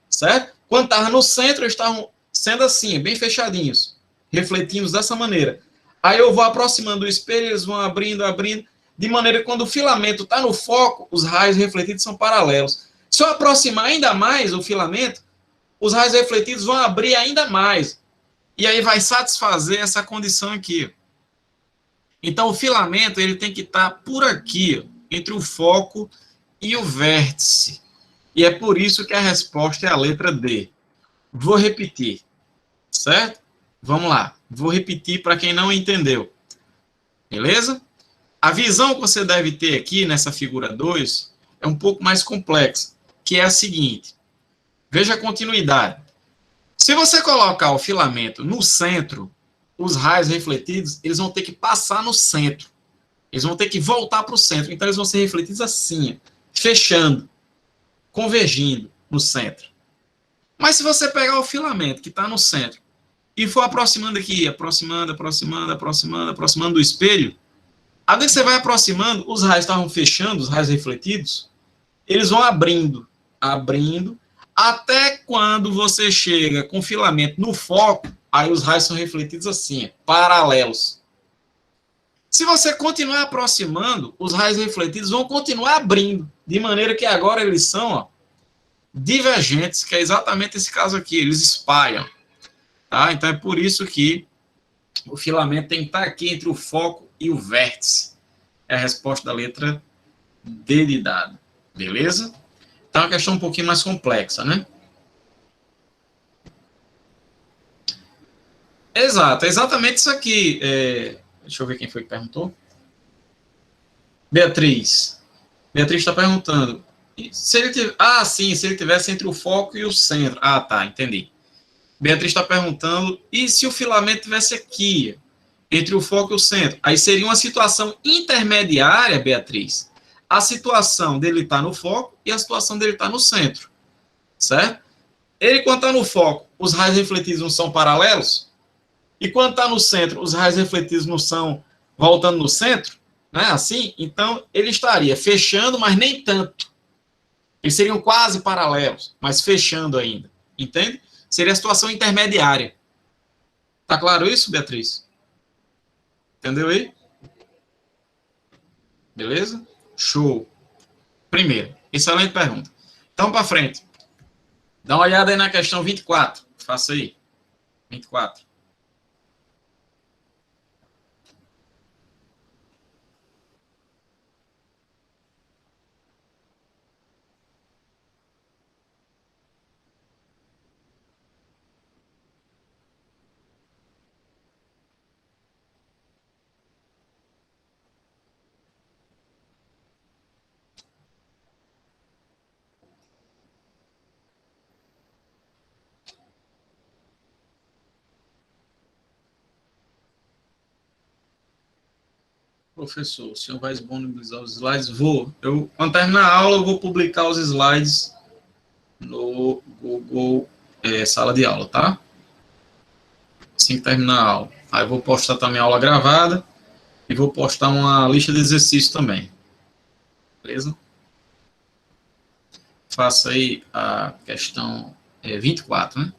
certo? Quando estava no centro, eles estavam sendo assim, bem fechadinhos, refletindo dessa maneira. Aí eu vou aproximando o espelho, eles vão abrindo, de maneira que quando o filamento está no foco, os raios refletidos são paralelos. Se eu aproximar ainda mais o filamento, os raios refletidos vão abrir ainda mais. E aí vai satisfazer essa condição aqui. Então, o filamento ele tem que estar por aqui, entre o foco e o vértice. E é por isso que a resposta é a letra D. Vou repetir, certo? Vamos lá. Vou repetir para quem não entendeu. Beleza? A visão que você deve ter aqui nessa figura 2 é um pouco mais complexa, que é a seguinte. Veja a continuidade. Se você colocar o filamento no centro, os raios refletidos, eles vão ter que passar no centro. Eles vão ter que voltar para o centro. Então, eles vão ser refletidos assim, fechando, convergindo no centro. Mas se você pegar o filamento que está no centro e for aproximando aqui, aproximando do espelho, à medida que você vai aproximando, os raios estavam fechando, os raios refletidos, eles vão abrindo, até quando você chega com o filamento no foco, aí os raios são refletidos assim, paralelos. Se você continuar aproximando, os raios refletidos vão continuar abrindo, de maneira que agora eles são divergentes, que é exatamente esse caso aqui, eles espalham. Tá? Então é por isso que O filamento tem que estar aqui entre o foco e o vértice. É a resposta da letra D de dado. Beleza? Então é uma questão um pouquinho mais complexa, né? Exato, é exatamente isso aqui. Deixa eu ver quem foi que perguntou. Beatriz. Beatriz está perguntando. Se ele sim, se ele tivesse entre o foco e o centro. Ah, tá, entendi. Beatriz está perguntando, e se o filamento tivesse aqui, entre o foco e o centro? Aí seria uma situação intermediária, Beatriz. A situação dele estar no foco e a situação dele estar no centro, certo? Ele, quando está no foco, os raios refletidos não são paralelos, e quando está no centro, os raios refletidos não são voltando no centro, né? Assim, então ele estaria fechando, mas nem tanto. Eles seriam quase paralelos, mas fechando ainda, entende? Seria a situação intermediária. Tá claro isso, Beatriz? Entendeu aí? Beleza? Show. Primeiro, excelente pergunta. Então, para frente. Dá uma olhada aí na questão 24. Faça aí. 24. Professor, o senhor vai disponibilizar os slides? Vou. Quando terminar a aula, eu vou publicar os slides no Google Sala de Aula, tá? Assim que terminar a aula. Aí eu vou postar também a aula gravada e vou postar uma lista de exercícios também. Beleza? Faça aí a questão 24, né?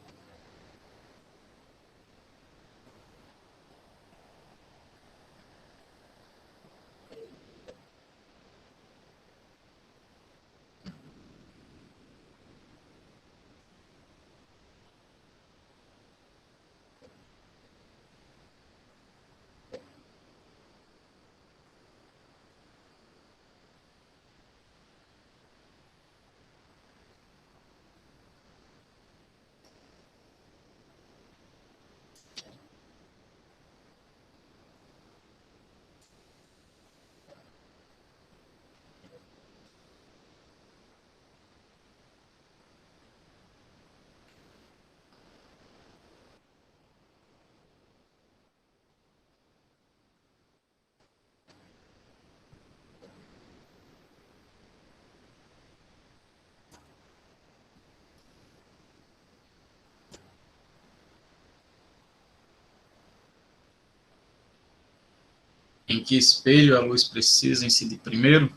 Em que espelho a luz precisa incidir primeiro?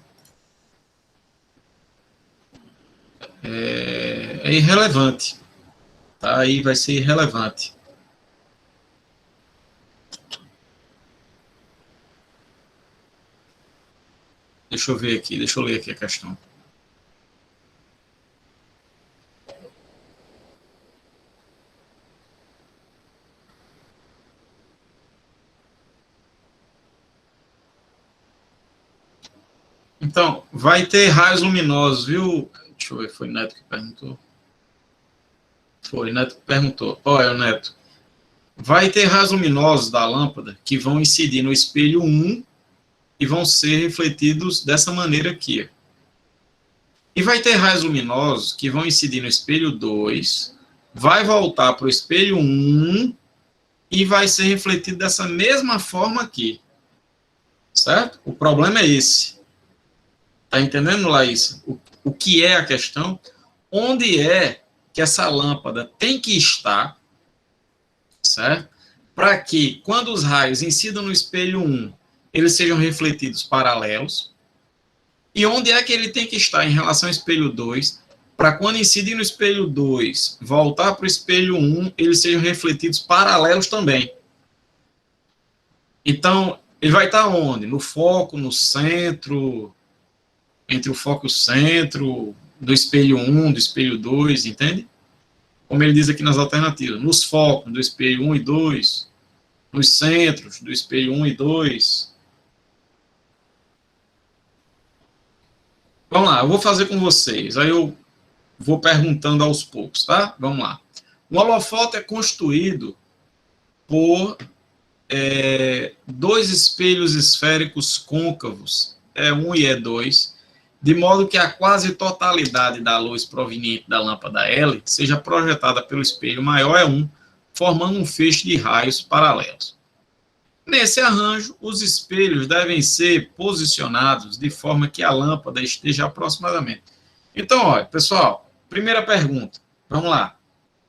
É irrelevante. Tá? Aí vai ser irrelevante. Deixa eu ver aqui, deixa eu ler aqui a questão. Então, vai ter raios luminosos, viu? Deixa eu ver, foi o Neto que perguntou. Foi, o Neto que perguntou. Olha, Neto. Vai ter raios luminosos da lâmpada que vão incidir no espelho 1 e vão ser refletidos dessa maneira aqui. E vai ter raios luminosos que vão incidir no espelho 2, vai voltar para o espelho 1 e vai ser refletido dessa mesma forma aqui. Certo? O problema é esse. Tá entendendo, Laís? O que é a questão? Onde é que essa lâmpada tem que estar, certo? Para que, quando os raios incidam no espelho 1, eles sejam refletidos paralelos. E onde é que ele tem que estar em relação ao espelho 2, para quando incidir no espelho 2, voltar para o espelho 1, eles sejam refletidos paralelos também. Então, ele vai estar onde? No foco, no centro, entre o foco e o centro, do espelho 1, do espelho 2, entende? Como ele diz aqui nas alternativas, nos focos do espelho 1 e 2, nos centros do espelho 1 e 2. Vamos lá, eu vou fazer com vocês, aí eu vou perguntando aos poucos, tá? Vamos lá. Um holofote é constituído por dois espelhos esféricos côncavos, E1 e E2, de modo que a quase totalidade da luz proveniente da lâmpada L seja projetada pelo espelho maior E1, formando um feixe de raios paralelos. Nesse arranjo, os espelhos devem ser posicionados de forma que a lâmpada esteja aproximadamente. Então, olha, pessoal, primeira pergunta. Vamos lá.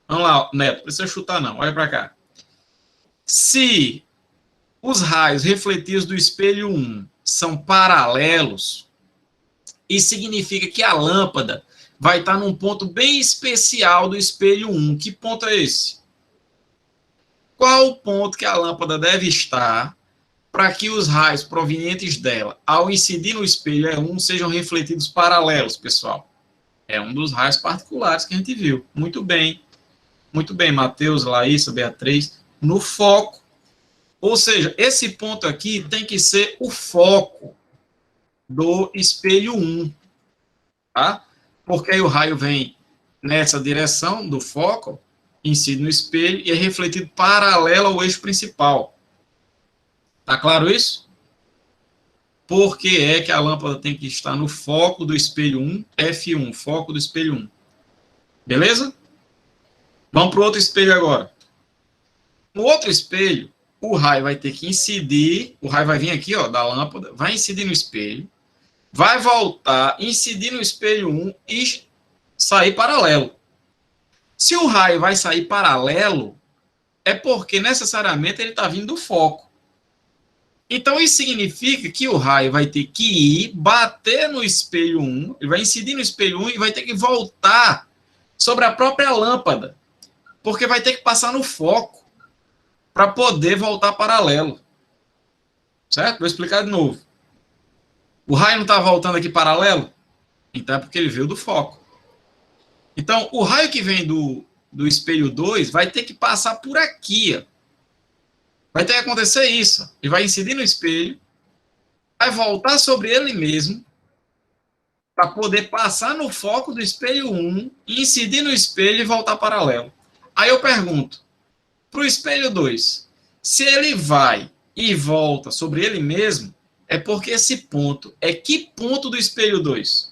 Vamos lá, Neto, não precisa chutar não, olha para cá. Se os raios refletidos do espelho 1 são paralelos, isso significa que a lâmpada vai estar num ponto bem especial do espelho 1. Que ponto é esse? Qual o ponto que a lâmpada deve estar para que os raios provenientes dela, ao incidir no espelho E1, sejam refletidos paralelos, pessoal? É um dos raios particulares que a gente viu. Muito bem, Matheus, Laísa, Beatriz, no foco. Ou seja, esse ponto aqui tem que ser o foco do espelho 1, tá? Porque aí o raio vem nessa direção do foco, incide no espelho e é refletido paralelo ao eixo principal. Tá claro isso? Por que é que a lâmpada tem que estar no foco do espelho 1, F1, foco do espelho 1. Beleza? Vamos para o outro espelho agora. No outro espelho, o raio vai ter que incidir, o raio vai vir aqui, ó, da lâmpada, vai incidir no espelho, vai voltar, incidir no espelho 1 e sair paralelo. Se o raio vai sair paralelo, é porque necessariamente ele está vindo do foco. Então, isso significa que o raio vai ter que ir, bater no espelho 1, ele vai incidir no espelho 1 e vai ter que voltar sobre a própria lâmpada, porque vai ter que passar no foco para poder voltar paralelo. Certo? Vou explicar de novo. O raio não está voltando aqui paralelo? Então é porque ele veio do foco. Então, o raio que vem do espelho 2 vai ter que passar por aqui. Ó. Vai ter que acontecer isso. Ele vai incidir no espelho, vai voltar sobre ele mesmo, para poder passar no foco do espelho 1, incidir no espelho e voltar paralelo. Aí eu pergunto, para o espelho 2, se ele vai e volta sobre ele mesmo, é porque esse ponto é que ponto do espelho 2?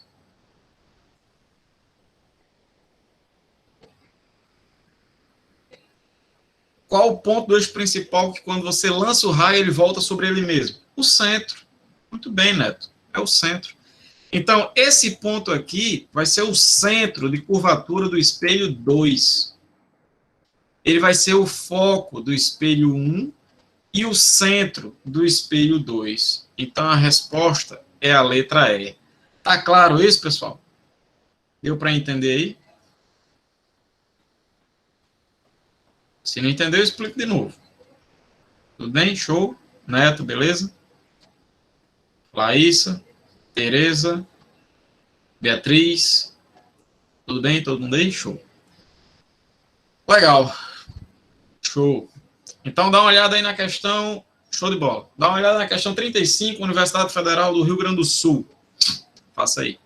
Qual o ponto do eixo principal que quando você lança o raio ele volta sobre ele mesmo? O centro. Muito bem, Neto. É o centro. Então, esse ponto aqui vai ser o centro de curvatura do espelho 2. Ele vai ser o foco do espelho 1 e o centro do espelho 2. Então, a resposta é a letra E. Tá claro isso, pessoal? Deu para entender aí? Se não entendeu, eu explico de novo. Tudo bem? Show? Neto, beleza? Laísa, Tereza, Beatriz, tudo bem? Todo mundo aí? Show. Legal. Show. Então, dá uma olhada aí na questão. Show de bola. Dá uma olhada na questão 35, Universidade Federal do Rio Grande do Sul. Faça aí.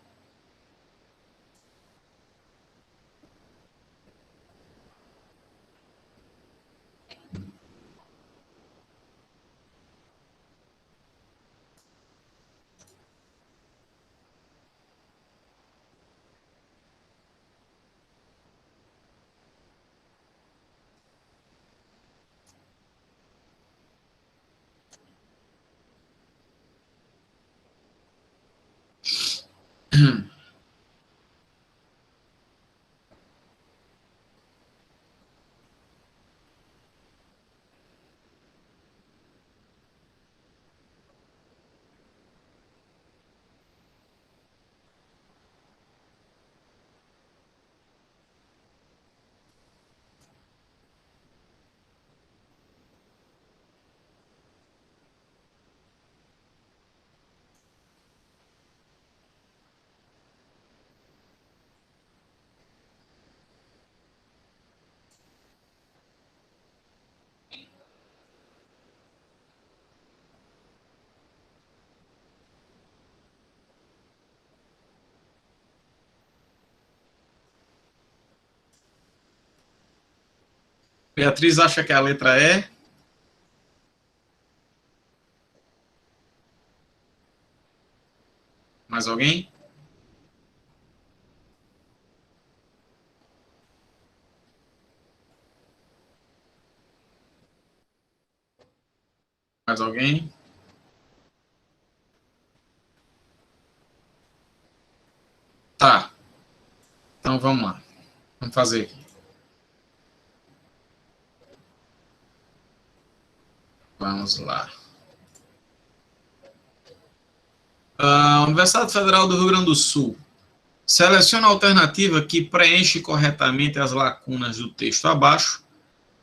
Beatriz acha que é a letra E. Mais alguém? Mais alguém? Tá. Então vamos lá. Vamos fazer aqui. Vamos lá. Universidade Federal do Rio Grande do Sul. Selecione a alternativa que preenche corretamente as lacunas do texto abaixo,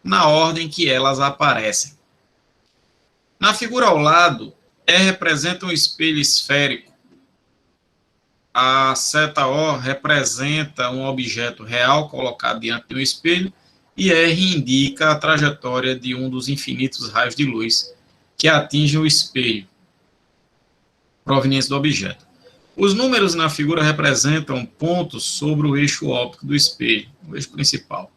na ordem que elas aparecem. Na figura ao lado, E representa um espelho esférico. A seta O representa um objeto real colocado diante de um espelho e R indica a trajetória de um dos infinitos raios de luz que atinge o espelho, provenientes do objeto. Os números na figura representam pontos sobre o eixo óptico do espelho, o eixo principal.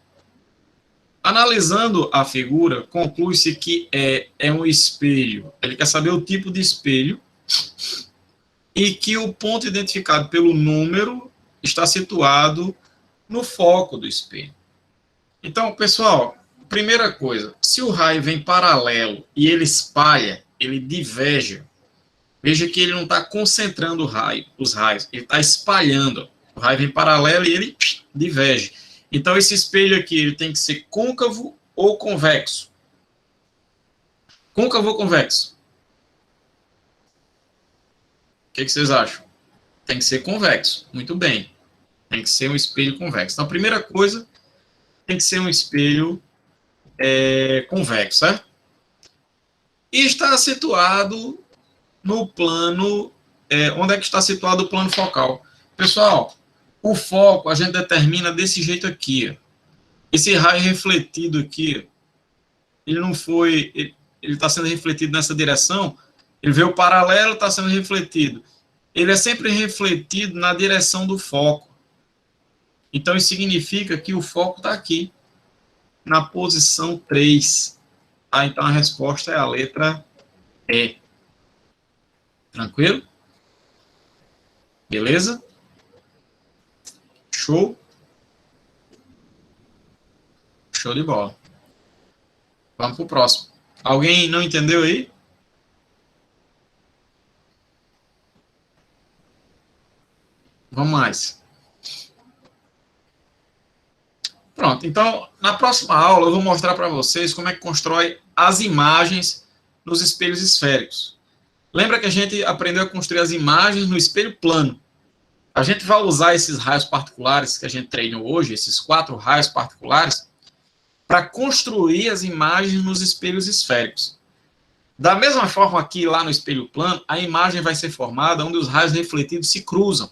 Analisando a figura, conclui-se que é um espelho. Ele quer saber o tipo de espelho e que o ponto identificado pelo número está situado no foco do espelho. Então, pessoal, primeira coisa, se o raio vem paralelo e ele espalha, ele diverge, veja que ele não está concentrando os raios, ele está espalhando. O raio vem paralelo e ele diverge. Então, esse espelho aqui ele tem que ser côncavo ou convexo. Côncavo ou convexo? O que vocês acham? Tem que ser convexo. Muito bem. Tem que ser um espelho convexo. Então, a primeira coisa, tem que ser um espelho convexo, certo? E está situado no plano... onde é que está situado o plano focal? Pessoal, o foco a gente determina desse jeito aqui. Ó. Esse raio refletido aqui, ele não foi... Ele está sendo refletido nessa direção, ele veio paralelo, está sendo refletido. Ele é sempre refletido na direção do foco. Então, isso significa que o foco está aqui, na posição 3. Ah, então, a resposta é a letra E. Tranquilo? Beleza? Show? Show de bola. Vamos para o próximo. Alguém não entendeu aí? Vamos mais. Pronto, então, na próxima aula eu vou mostrar para vocês como é que constrói as imagens nos espelhos esféricos. Lembra que a gente aprendeu a construir as imagens no espelho plano. A gente vai usar esses raios particulares que a gente treinou hoje, esses 4 raios particulares, para construir as imagens nos espelhos esféricos. Da mesma forma aqui, lá no espelho plano, a imagem vai ser formada onde os raios refletidos se cruzam.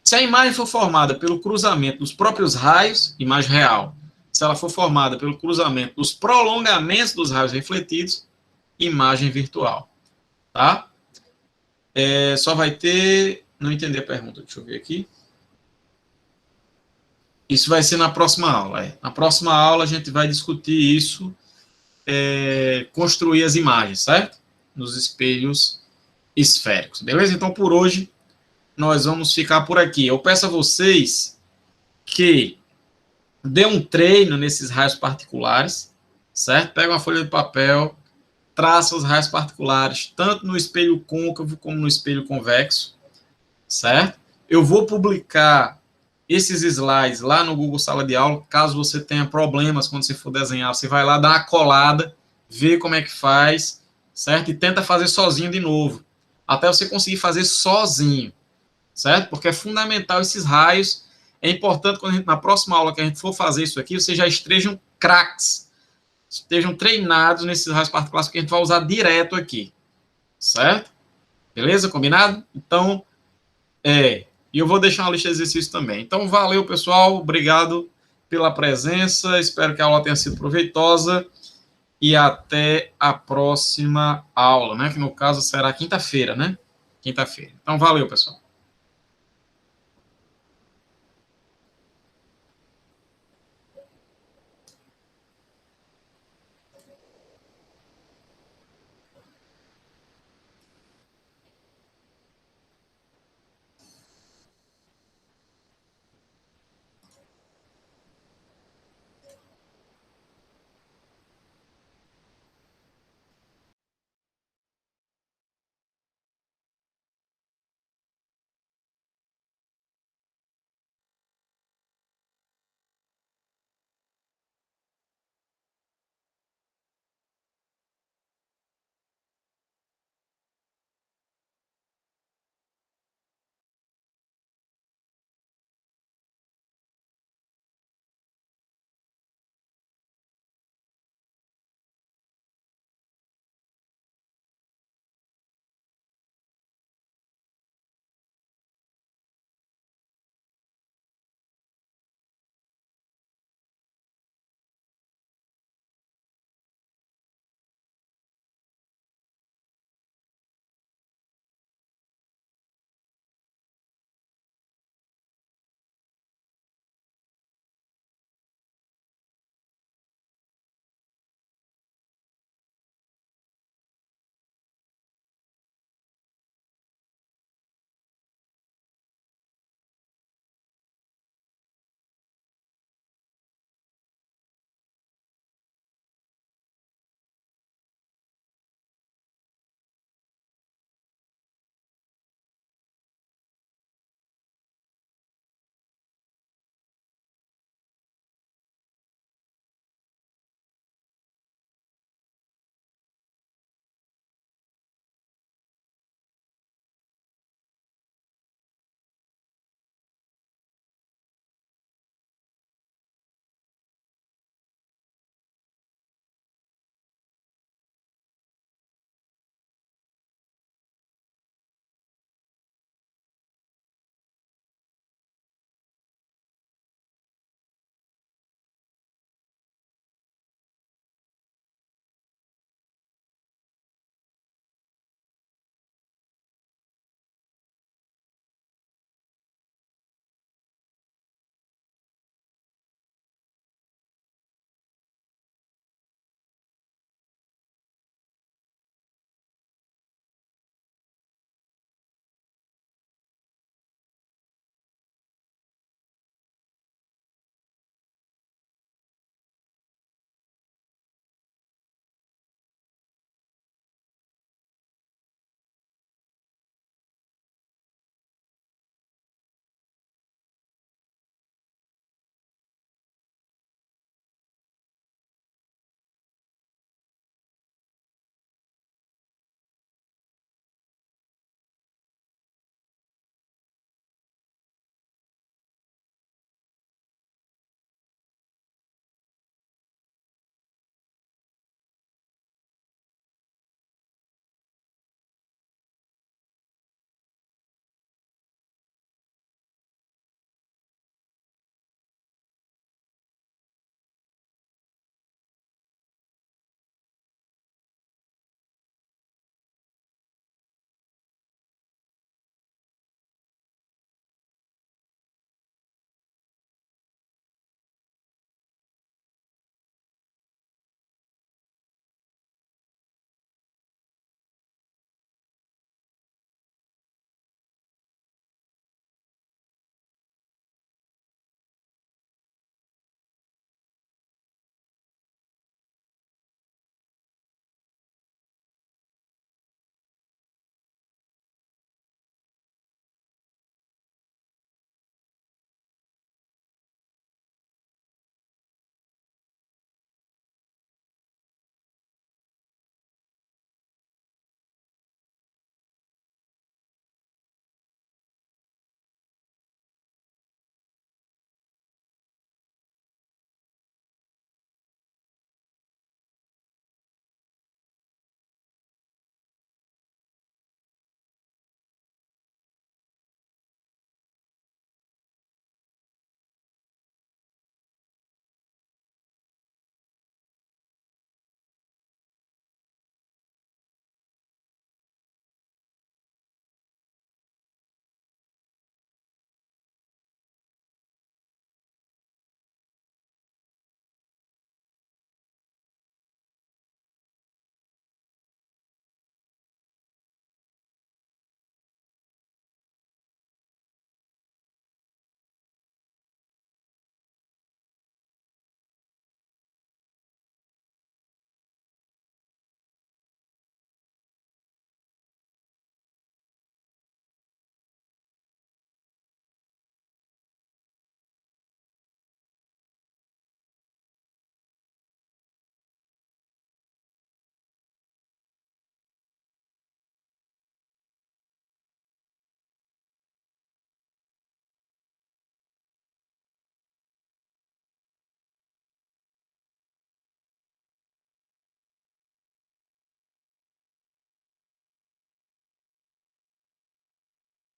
Se a imagem for formada pelo cruzamento dos próprios raios, imagem real. Se ela for formada pelo cruzamento dos prolongamentos dos raios refletidos, imagem virtual. Tá? Só vai ter... Não entendi a pergunta, deixa eu ver aqui. Isso vai ser na próxima aula. Na próxima aula a gente vai discutir isso, construir as imagens, certo? Nos espelhos esféricos, beleza? Então, por hoje, nós vamos ficar por aqui. Eu peço a vocês que dê um treino nesses raios particulares, certo? Pega uma folha de papel, traça os raios particulares, tanto no espelho côncavo como no espelho convexo, certo? Eu vou publicar esses slides lá no Google Sala de Aula, caso você tenha problemas quando você for desenhar, você vai lá, dá uma colada, vê como é que faz, certo? E tenta fazer sozinho de novo, até você conseguir fazer sozinho, certo? Porque é fundamental esses raios, é importante quando na próxima aula que a gente for fazer isso aqui, vocês já estejam craques, estejam treinados nesses raios particulares que a gente vai usar direto aqui, certo? Beleza? Combinado? Então, e eu vou deixar uma lista de exercícios também. Então, valeu, pessoal, obrigado pela presença, espero que a aula tenha sido proveitosa e até a próxima aula, né? Que no caso será quinta-feira, né? Quinta-feira. Então, valeu, pessoal.